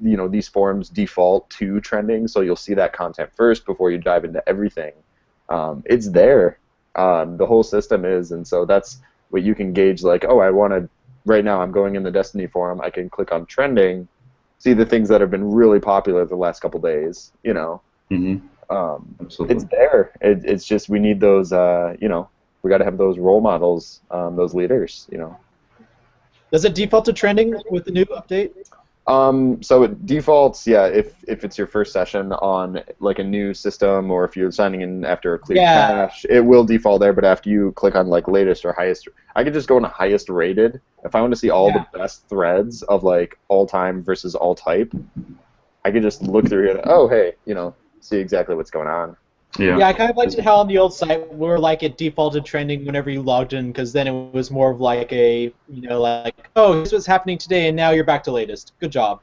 S4: these forums default to trending, so you'll see that content first before you dive into everything. It's there. The whole system is, and so that's what you can gauge. Like, oh, I want to. Right now, I'm going in the Destiny forum. I can click on trending, see the things that have been really popular the last couple days.
S1: Absolutely.
S4: It's there. It's just we need those. We got to have those role models, those leaders.
S3: Does it default to trending with the new update?
S4: So it defaults, if it's your first session on like a new system, or if you're signing in after a clear cache, it will default there. But after you click on like latest or highest, I could just go into highest rated. If I want to see all the best threads of like all time versus all type, I could just look through it. Oh, hey, see exactly what's going on.
S3: Yeah, I kind of liked it how on the old site where like it defaulted trending whenever you logged in, because then it was more of like a oh, here's what's happening today, and now you're back to latest. Good job.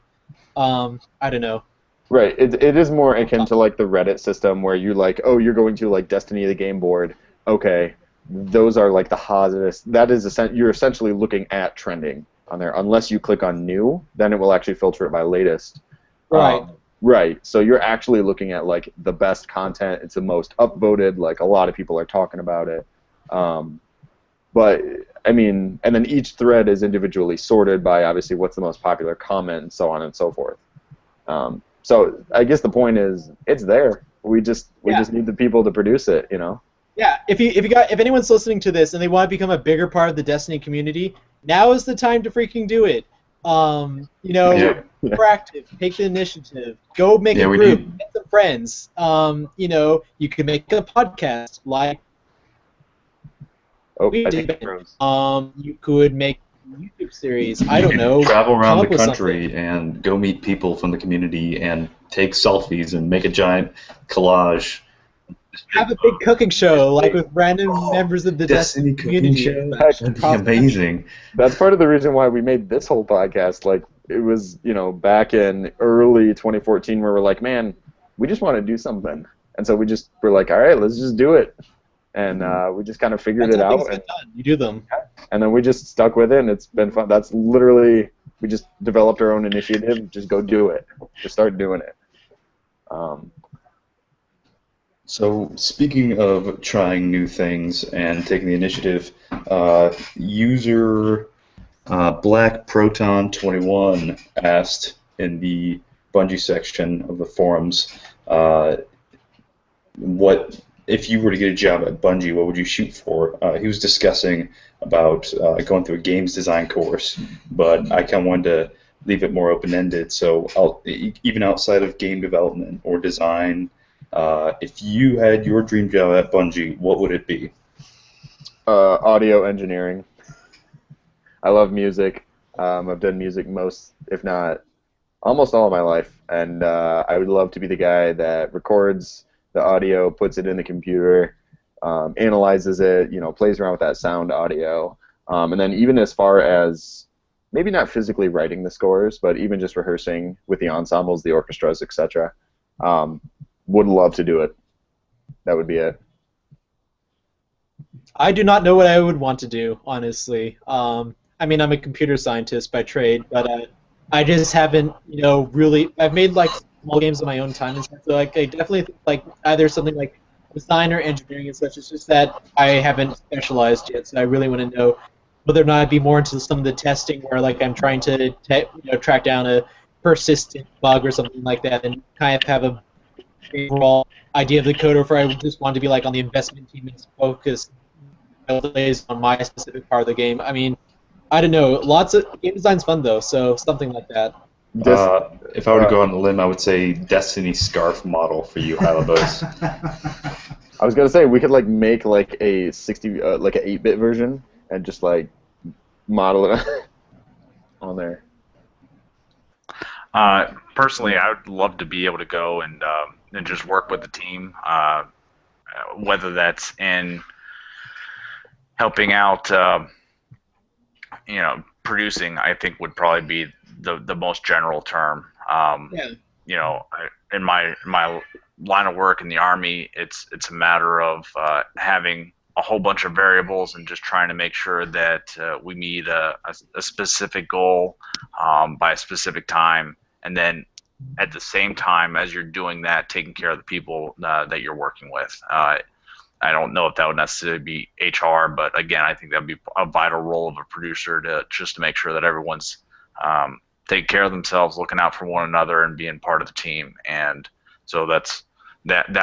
S3: I don't know.
S4: Right. It is more akin to like the Reddit system where you like, oh, you're going to like Destiny the game board. Okay, those are like the hottest. That is you're essentially looking at trending on there. Unless you click on new, then it will actually filter it by latest.
S3: Right.
S4: Right, so you're actually looking at like the best content. It's the most upvoted. Like, a lot of people are talking about it. But I mean, and then each thread is individually sorted by obviously what's the most popular comment, and so on and so forth. So I guess the point is, it's there. We just need the people to produce it.
S3: Yeah. If anyone's listening to this and they want to become a bigger part of the Destiny community, now is the time to freaking do it. Proactive, take the initiative, go make a group, get some friends. You can make a podcast like we did. You could make a YouTube series. I don't know.
S1: Travel around the country and go meet people from the community and take selfies and make a giant collage.
S3: Have a big cooking show, like with random members of the Destiny community.
S1: That'd be amazing.
S4: That's part of the reason why we made this whole podcast. Like, it was, back in early 2014 where we're like, man, we just want to do something. And so we're like, all right, let's just do it. And we just kind of figured it out.
S3: And you do them.
S4: And then we just stuck with it, and it's been fun. That's literally, we just developed our own initiative. Just go do it. Just start doing it.
S1: So, speaking of trying new things and taking the initiative, user Black Proton 21 asked in the Bungie section of the forums, what if you were to get a job at Bungie, what would you shoot for? He was discussing about going through a games design course, but I kind of wanted to leave it more open-ended. So, even outside of game development or design. If you had your dream job at Bungie, what would it be?
S4: Audio engineering. I love music. I've done music most, if not almost all of my life, and I would love to be the guy that records the audio, puts it in the computer, analyzes it, plays around with that sound audio, and then even as far as maybe not physically writing the scores, but even just rehearsing with the ensembles, the orchestras, etc. Would love to do it. That would be it.
S3: I do not know what I would want to do, honestly. I mean, I'm a computer scientist by trade, but I just haven't, really. I've made like small games on my own time and stuff. So like, I definitely think like either something like design or engineering and such. It's just that I haven't specialized yet, so I really want to know whether or not I'd be more into some of the testing where like I'm trying to track down a persistent bug or something like that, and kind of have a overall idea of the code, or if I just want to be like on the investment team and focus plays on my specific part of the game. I mean, I don't know. Lots of game design's fun though, so something like that.
S1: If I were to go on a limb, I would say Destiny Scarf model for you, Halibos.
S4: I was gonna say we could like make like a 60 like an 8-bit version and just like model it on there.
S2: Personally, I would love to be able to go and just work with the team, whether that's in helping out, producing. I think would probably be the most general term. In my line of work in the Army, it's a matter of having a whole bunch of variables and just trying to make sure that we meet a specific goal by a specific time, and then at the same time as you're doing that, taking care of the people that you're working with. I don't know if that would necessarily be HR, but again, I think that would be a vital role of a producer to make sure that everyone's taking care of themselves, looking out for one another, and being part of the team. And so that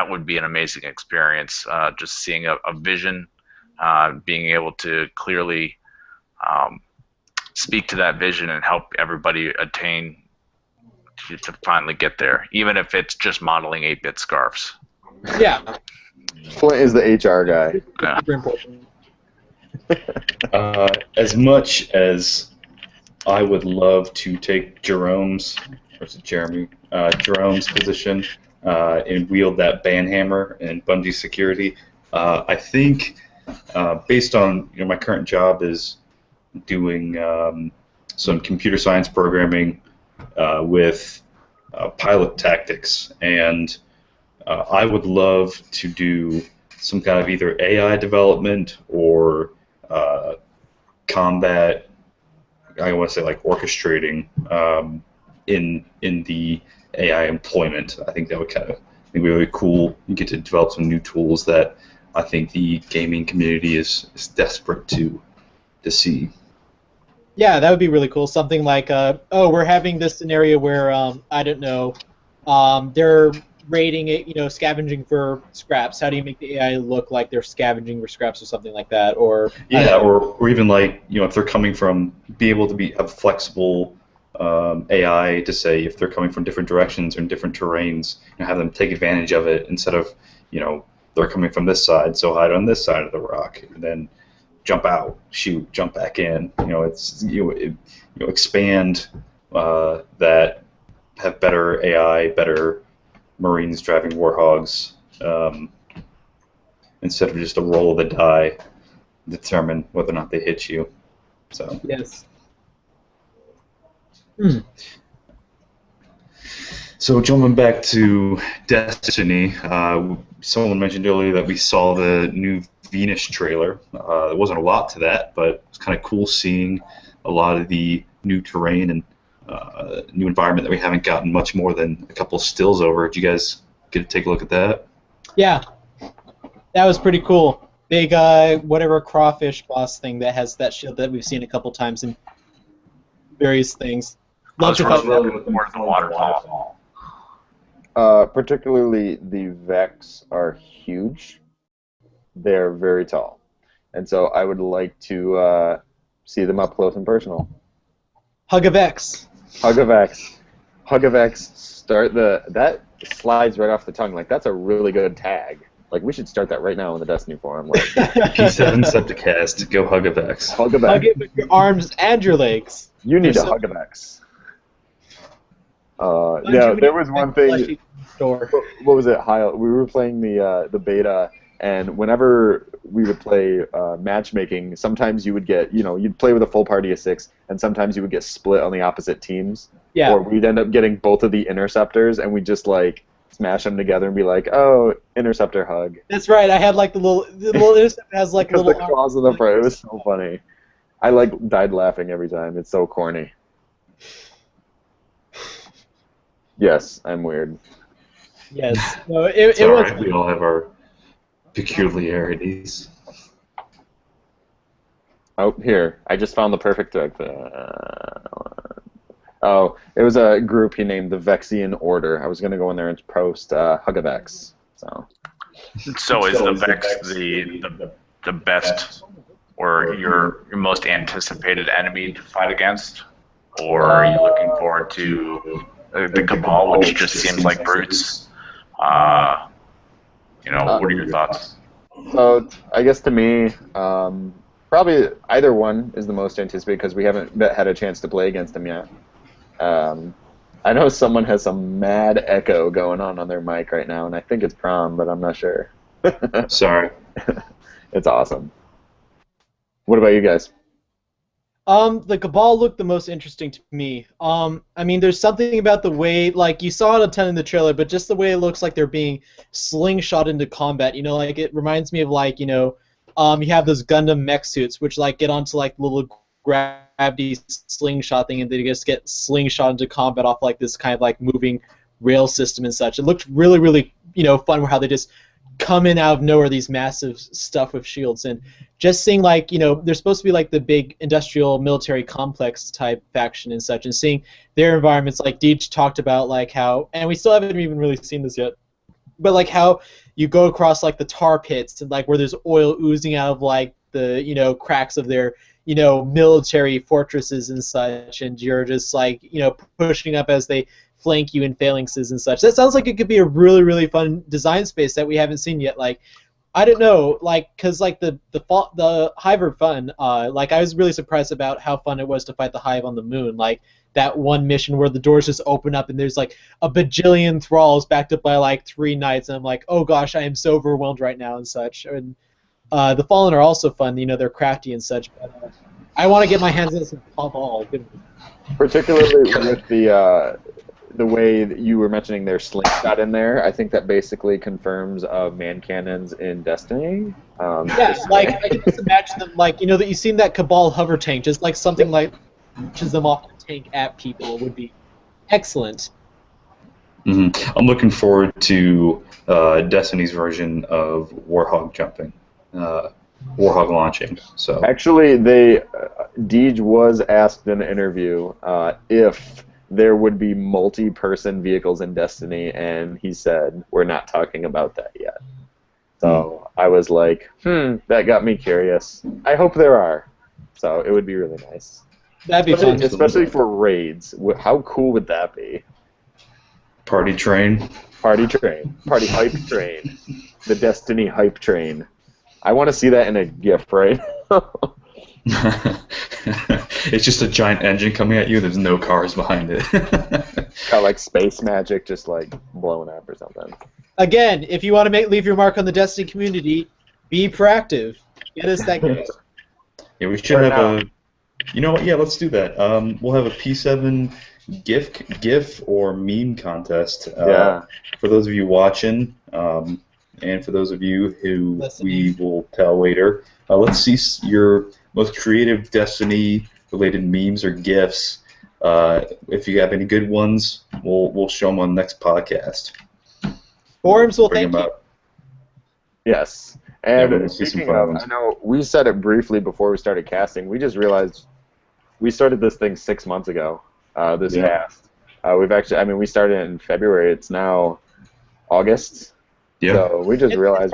S2: would be an amazing experience, just seeing a vision, being able to clearly speak to that vision and help everybody attain to finally get there, even if it's just modeling 8-bit scarves.
S3: Yeah.
S4: Flint is the HR guy.
S2: Yeah.
S3: Super important.
S1: As much as I would love to take Jerome's position and wield that banhammer in Bungie security, I think based on my current job is doing some computer science programming with pilot tactics, and I would love to do some kind of either AI development or combat. I want to say like orchestrating in the AI employment. I think that would kind of be really cool. You get to develop some new tools that I think the gaming community is desperate to see.
S3: Yeah, that would be really cool. Something like, we're having this scenario where, I don't know, they're raiding it, scavenging for scraps. How do you make the AI look like they're scavenging for scraps or something like that? Or
S1: or even like, if they're coming from, be able to have flexible AI to say if they're coming from different directions or in different terrains, have them take advantage of it instead of, they're coming from this side, so hide on this side of the rock, and then jump out, shoot, jump back in. It's expand that, have better AI, better Marines driving warhogs, instead of just a roll of the die, determine whether or not they hit you. So
S3: yes.
S1: So jumping back to Destiny, someone mentioned earlier that we saw the new Venus trailer. There wasn't a lot to that, but it's kind of cool seeing a lot of the new terrain and new environment that we haven't gotten much more than a couple stills over. Did you guys get to take a look at that?
S3: Yeah, that was pretty cool. Big whatever crawfish boss thing that has that shield that we've seen a couple times in various things.
S2: I was really looking forward to the waterfall.
S4: Particularly the Vex are huge. They're very tall, and so I would like to see them up close and personal.
S3: Hug a Vex.
S4: Hug a Vex. Hug a Vex. Start that slides right off the tongue. Like, that's a really good tag. Like, we should start that right now in the Destiny forum. Like,
S1: P7 Septicast, go Hug a Vex.
S4: Hug a Vex.
S3: Hug it with your arms and your legs.
S4: You need to hug a Vex. Yeah, there was one thing. What was it? We were playing the beta, and whenever we would play matchmaking, sometimes you would get, you'd play with a full party of 6, and sometimes you would get split on the opposite teams.
S3: Yeah.
S4: Or we'd end up getting both of the interceptors, and we'd just like smash them together and be like, "Oh, interceptor hug."
S3: That's right. I had like the little interceptor has like
S4: because
S3: little
S4: the claws of the pro. It was so funny. I died laughing every time. It's so corny. Yes, I'm weird.
S3: Yes. No,
S1: It's
S3: it
S1: all
S3: was.
S1: right. We all have our peculiarities.
S4: Oh, here. I just found the perfect oh, it was a group he named the Vexian Order. I was going to go in there and post Hugavex.
S2: So is the Vex the best or your most anticipated enemy to fight against? Or are you looking forward to the Cabal, which just seems like brutes? What are your thoughts?
S4: So I guess to me, probably either one is the most anticipated because we haven't had a chance to play against them yet. I know someone has some mad echo going on their mic right now, and I think it's Prom, but I'm not sure.
S1: Sorry.
S4: It's awesome. What about you guys?
S3: The Cabal looked the most interesting to me. I mean, there's something about the way, like, you saw it a ton in the trailer, but just the way it looks like they're being slingshot into combat. You know, like, it reminds me of, like, you have those Gundam mech suits, which, like, get onto, like, little gravity slingshot thing, and they just get slingshot into combat off, like, this kind of, like, moving rail system and such. It looked really, really, fun how they just come in out of nowhere, these massive stuff with shields, and just seeing, like, they're supposed to be like the big industrial military complex type faction and such, and seeing their environments, like Deej talked about, like how, and we still haven't even really seen this yet, but like how you go across like the tar pits and like where there's oil oozing out of like the cracks of their military fortresses and such, and you're just like pushing up as they flank you in phalanxes and such. That sounds like it could be a really, really fun design space that we haven't seen yet. Like, I don't know, like, cause like the Hive are fun. Like, I was really surprised about how fun it was to fight the Hive on the moon. Like that one mission where the doors just open up and there's like a bajillion thralls backed up by like 3 knights, and I'm like, oh gosh, I am so overwhelmed right now and such. And the Fallen are also fun. They're crafty and such. But I want to get my hands on some Cabal.
S4: Particularly with the way that you were mentioning their slingshot in there, I think that basically confirms man cannons in Destiny.
S3: Yeah, like I can just imagine them, like that you've seen that Cabal hover tank, just like something like launches them off the tank at people would be excellent.
S1: Mm-hmm. I'm looking forward to Destiny's version of Warhog jumping, Warhog launching. So
S4: actually, Deej was asked in an interview if there would be multi-person vehicles in Destiny, and he said, we're not talking about that yet. So I was like, that got me curious. I hope there are. So it would be really nice.
S3: That'd be fun.
S4: Especially for raids. How cool would that be?
S1: Party train.
S4: Party train. Party hype train. The Destiny hype train. I want to see that in a GIF right now.
S1: It's just a giant engine coming at you. There's no cars behind it.
S4: Got like space magic just like blowing up or something.
S3: Again, if you want to leave your mark on the Destiny community, be proactive. Get us that game.
S1: Yeah, we should have a. You know what? Yeah, let's do that. We'll have a P7 GIF or meme contest. For those of you watching, and for those of you who we will tell later, let's see your most creative Destiny-related memes or GIFs. If you have any good ones, we'll show them on the next podcast.
S3: Forums will thank you.
S4: Yes. And speaking of, I know we said it briefly before we started casting. We just realized we started this thing 6 months ago. This cast. We started in February. It's now August.
S1: Yeah.
S4: So we just realized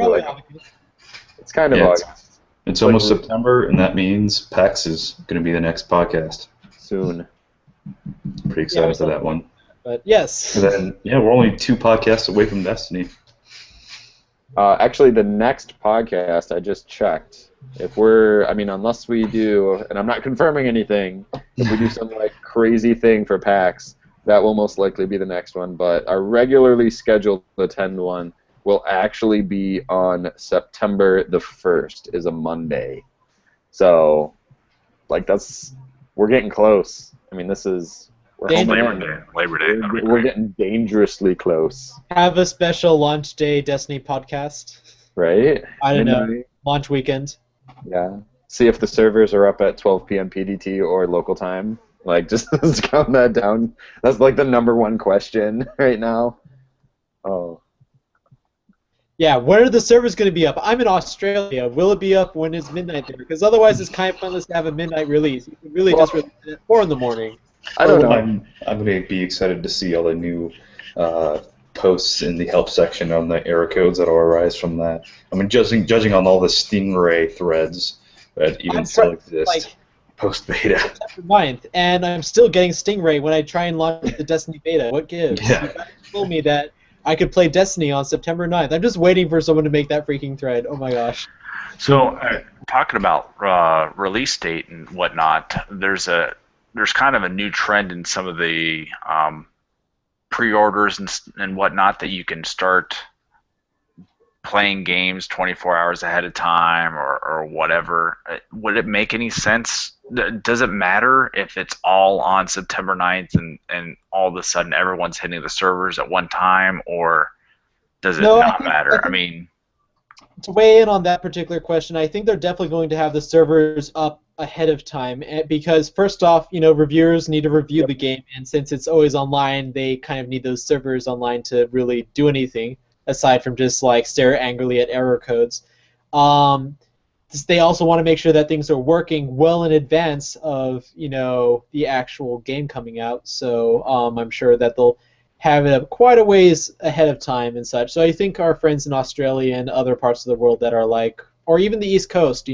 S4: it's kind of August.
S1: It's almost September, and that means PAX is going to be the next podcast.
S4: Soon.
S1: Pretty excited for that one.
S3: But yes.
S1: And then, we're only 2 podcasts away from Destiny.
S4: Actually, the next podcast, I just checked. Unless we do, and I'm not confirming anything, if we do some crazy thing for PAX, that will most likely be the next one. But our regularly scheduled attend one will actually be on September the 1st, is a Monday. So, we're getting close. I mean, we're
S2: Labor Day.
S4: We're getting dangerously close.
S3: Have a special launch day Destiny podcast.
S4: Right?
S3: I don't know. Launch weekend.
S4: Yeah. See if the servers are up at 12 p.m. PDT or local time, Like, just count that down. That's like the #1 question right now. Oh.
S3: Yeah, when are the servers going to be up? I'm in Australia. Will it be up when it's midnight there? Because otherwise, it's kind of pointless to have a midnight release. You can really just release it at 4 in the morning.
S4: I don't know.
S1: I'm going to be excited to see all the new posts in the help section on the error codes that will arise from that. I mean, judging on all the Stingray threads that even still exist
S3: like,
S1: post beta.
S3: September 9th, and I'm still getting Stingray when I try and launch the Destiny beta. What gives?
S1: Yeah.
S3: You guys told me that I could play Destiny on September 9th. I'm just waiting for someone to make that freaking thread. Oh my gosh.
S2: So, talking about release date and whatnot, there's kind of a new trend in some of the pre-orders and whatnot that you can start playing games 24 hours ahead of time or whatever. Would it make any sense? Does it matter if it's all on September 9th and all of a sudden everyone's hitting the servers at one time, or does it not matter? I mean,
S3: to weigh in on that particular question, I think they're definitely going to have the servers up ahead of time because, first off, reviewers need to review the game, and since it's always online, they kind of need those servers online to really do anything aside from just like stare angrily at error codes. They also want to make sure that things are working well in advance of the actual game coming out. So I'm sure that they'll have it up quite a ways ahead of time and such. So I think our friends in Australia and other parts of the world that are like, or even the East Coast,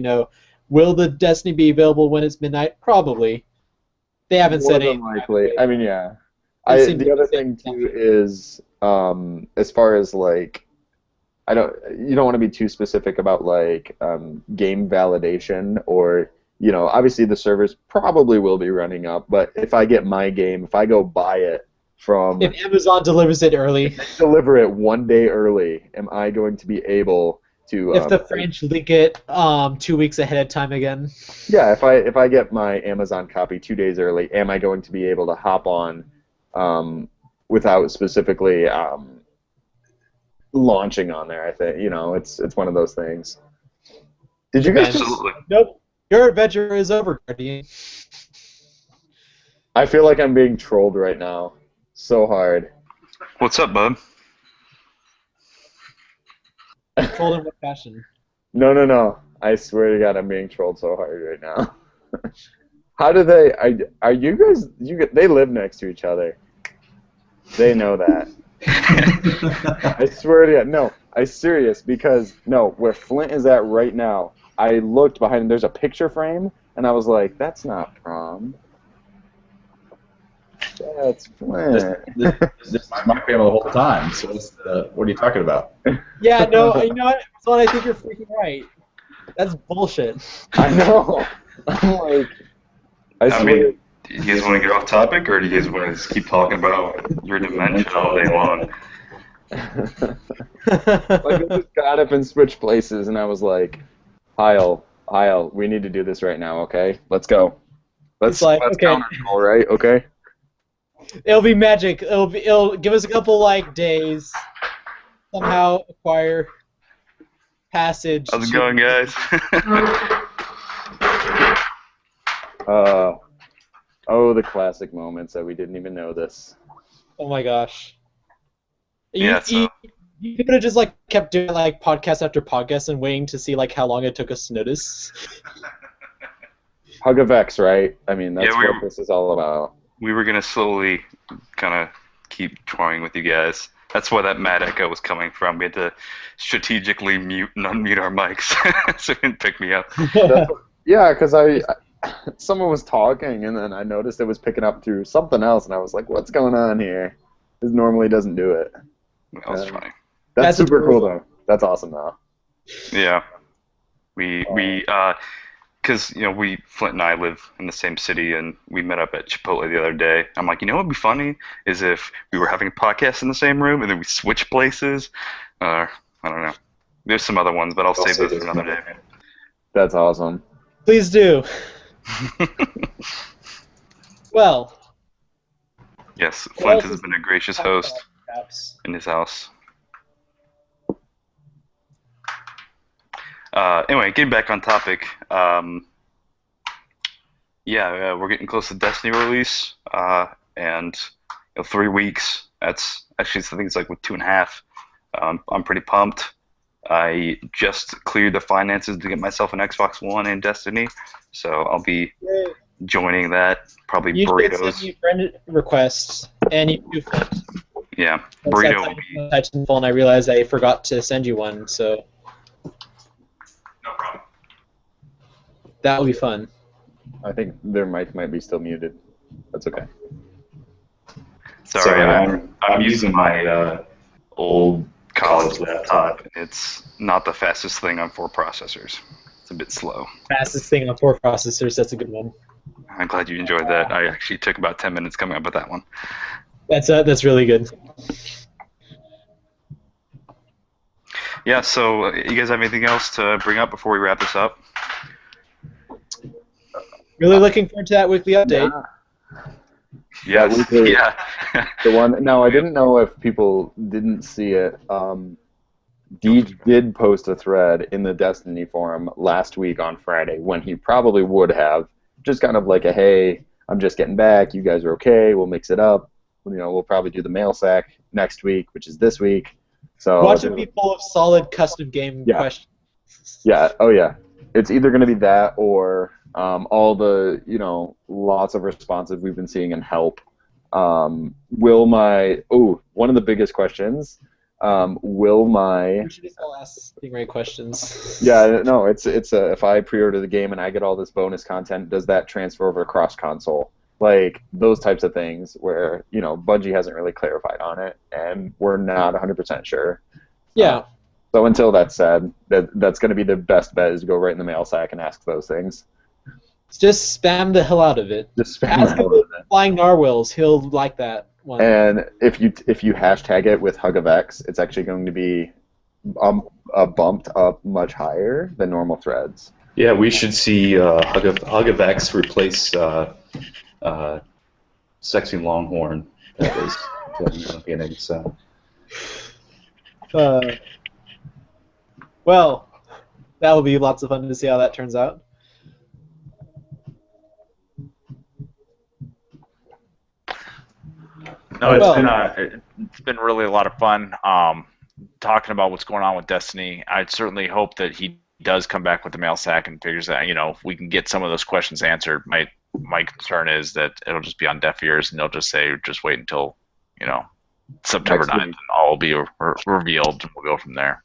S3: will the Destiny be available when it's midnight? Probably. They haven't said anything.
S4: More than likely. I mean, yeah. The other thing too is, as far as like, you don't want to be too specific about like game validation or obviously the servers probably will be running up, but if I get my game, if I go buy it from
S3: if Amazon delivers it early,
S4: if they deliver it 1 day early, am I going to be able to?
S3: If the French leak it 2 weeks ahead of time again.
S4: Yeah, if I get my Amazon copy 2 days early, am I going to be able to hop on without specifically launching on there? I think it's one of those things. Did you guys?
S3: Nope. Your adventure is over, Guardian.
S4: I feel like I'm being trolled right now, so hard.
S1: What's up, bud?
S3: Trolled in what fashion?
S4: No. I swear to God, I'm being trolled so hard right now. How do they? Are you guys? They live next to each other. They know that. I swear to God, no. I'm serious because where Flint is at right now, I looked behind him. There's a picture frame, and I was like, "That's not prom. That's Flint."
S5: This is my family the whole time. So what are you talking about?
S3: Yeah, no, what, Son, I think you're freaking right. That's bullshit.
S4: I know. I'm like,
S1: I mean, do you guys want to get off topic, or do you guys want to just keep talking about your dimension all day long?
S4: Like, I just got up and switched places, and I was like, Heil, we need to do this right now, okay? Let's go. Let's
S3: okay.
S4: counter all right, okay?
S3: It'll be magic. It'll give us a couple days. Somehow acquire passage.
S1: How's it going, guys?
S4: The classic moments that we didn't even know this.
S3: Oh my gosh.
S1: You
S3: could have just kept doing podcast after podcast and waiting to see how long it took us to notice.
S4: Hug of X, right? I mean, that's what this is all about.
S1: We were gonna slowly kind of keep toying with you guys. That's where that mad echo was coming from. We had to strategically mute and unmute our mics so it didn't pick me up.
S4: Yeah, because someone was talking, and then I noticed it was picking up through something else, and I was like, what's going on here? This normally doesn't do it.
S1: That was funny.
S4: That's super cool, though. That's awesome, though.
S1: Yeah. Because, Flint and I live in the same city, and we met up at Chipotle the other day. I'm like, what would be funny is if we were having a podcast in the same room, and then we switch places. I don't know. There's some other ones, but I'll save those for another day.
S4: That's awesome.
S3: Please do. Well.
S1: Yes, Flint has been a gracious host in his house. Anyway, getting back on topic, Yeah, we're getting close to Destiny release, and 3 weeks. That's actually, I think it's like with 2.5. I'm pretty pumped. I just cleared the finances to get myself an Xbox One and Destiny, so I'll be
S3: Yay.
S1: joining that. Probably
S3: You should send
S1: burritos.
S3: me friend requests, and you do friend.
S1: Yeah,
S3: That's
S1: burrito
S3: how
S1: will
S3: I
S1: be.
S3: got Titanfall, and I realized I forgot to send you one, so
S2: No problem.
S3: that will be fun.
S4: I think their mic might be still muted. That's okay.
S1: Sorry, I'm using my old college laptop. It's not the fastest thing on 4 processors. It's a bit slow.
S3: Fastest thing on 4 processors, that's a good one.
S1: I'm glad you enjoyed that. I actually took about 10 minutes coming up with that one.
S3: That's really good.
S1: Yeah, so you guys have anything else to bring up before we wrap this up?
S3: Really looking forward to that weekly update.
S1: Yes.
S4: weekly-
S1: Yeah.
S4: The one. Now, I didn't know if people didn't see it. Deej did post a thread in the Destiny forum last week on Friday when he probably would have. Just kind of like a, hey, I'm just getting back. You guys are okay. We'll mix it up. We'll probably do the mail sack next week, which is this week. So
S3: Watch it be full of solid custom game questions.
S4: Yeah. Oh yeah. It's either going to be that or all the lots of responses we've been seeing in help. One of the biggest questions. Will my
S3: We should just all ask Stingray questions.
S4: Yeah, no, it's if I pre-order the game and I get all this bonus content, does that transfer over across console? Like those types of things where Bungie hasn't really clarified on it, and we're not 100% sure.
S3: Yeah.
S4: So until that's said, that's going to be the best bet is to go right in the mail sack and ask those things.
S3: Just spam the hell out of it.
S4: Just spam
S3: Ask
S4: the
S3: him
S4: hell out of it.
S3: flying narwhals. He'll like that one.
S4: And if you hashtag it with Hug of X, it's actually going to be bumped up much higher than normal threads.
S1: Yeah, we should see Hug of X replace Sexy Longhorn. That was the beginning, so.
S3: Well, that will be lots of fun to see how that turns out.
S2: No, it's been really a lot of fun talking about what's going on with Destiny. I certainly hope that he does come back with the mail sack and figures that if we can get some of those questions answered. My concern is that it'll just be on deaf ears and they'll just say just wait until September 9th and all will be revealed and we'll go from there.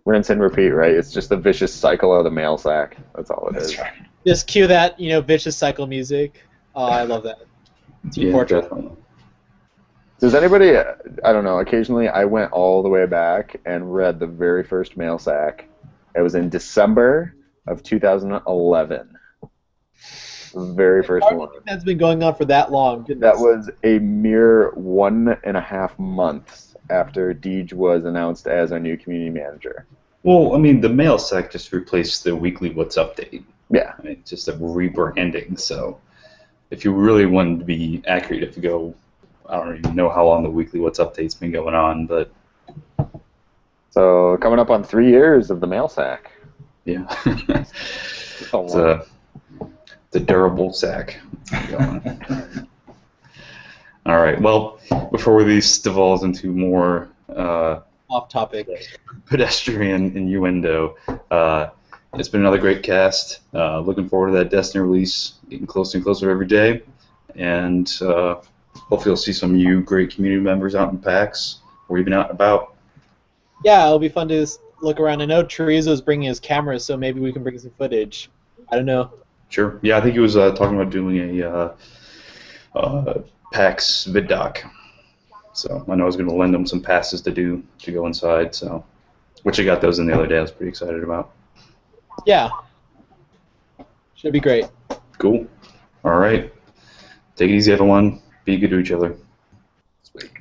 S4: Rinse and repeat, right? It's just a vicious cycle of the mail sack. That's all it is.
S1: Right.
S3: Just cue that vicious cycle music. Oh, I love that. Team Fortress.
S1: Definitely.
S4: Does anybody, I don't know, occasionally I went all the way back and read the very first mail sack. It was in December of 2011. The very first one.
S3: That's been going on for that long. Goodness.
S4: That was a mere 1.5 months after Deej was announced as our new community manager.
S1: Well, I mean, the mail sack just replaced the weekly What's Update.
S4: Yeah.
S1: I mean, it's just a rebranding, so if you really wanted to be accurate, you have to go, I don't even know how long the weekly What's Update's been going on, but...
S4: So, coming up on 3 years of the mail sack.
S1: Yeah.
S4: It's
S1: the durable sack. All right. Well, before this devolves into more
S3: Off topic.
S1: pedestrian innuendo, it's been another great cast. Looking forward to that Destiny release, getting closer and closer every day, and hopefully you'll see some of you great community members out in PAX or even out and about.
S3: Yeah, it'll be fun to look around. I know Chorizo's bringing his camera, so maybe we can bring some footage. I don't know.
S1: Sure. Yeah, I think he was talking about doing a PAX vid doc. So I know I was going to lend him some passes to go inside. So, which I got those in the other day. I was pretty excited about.
S3: Yeah. Should be great.
S1: Cool. All right. Take it easy, everyone. Be good to each other.
S2: Sweet.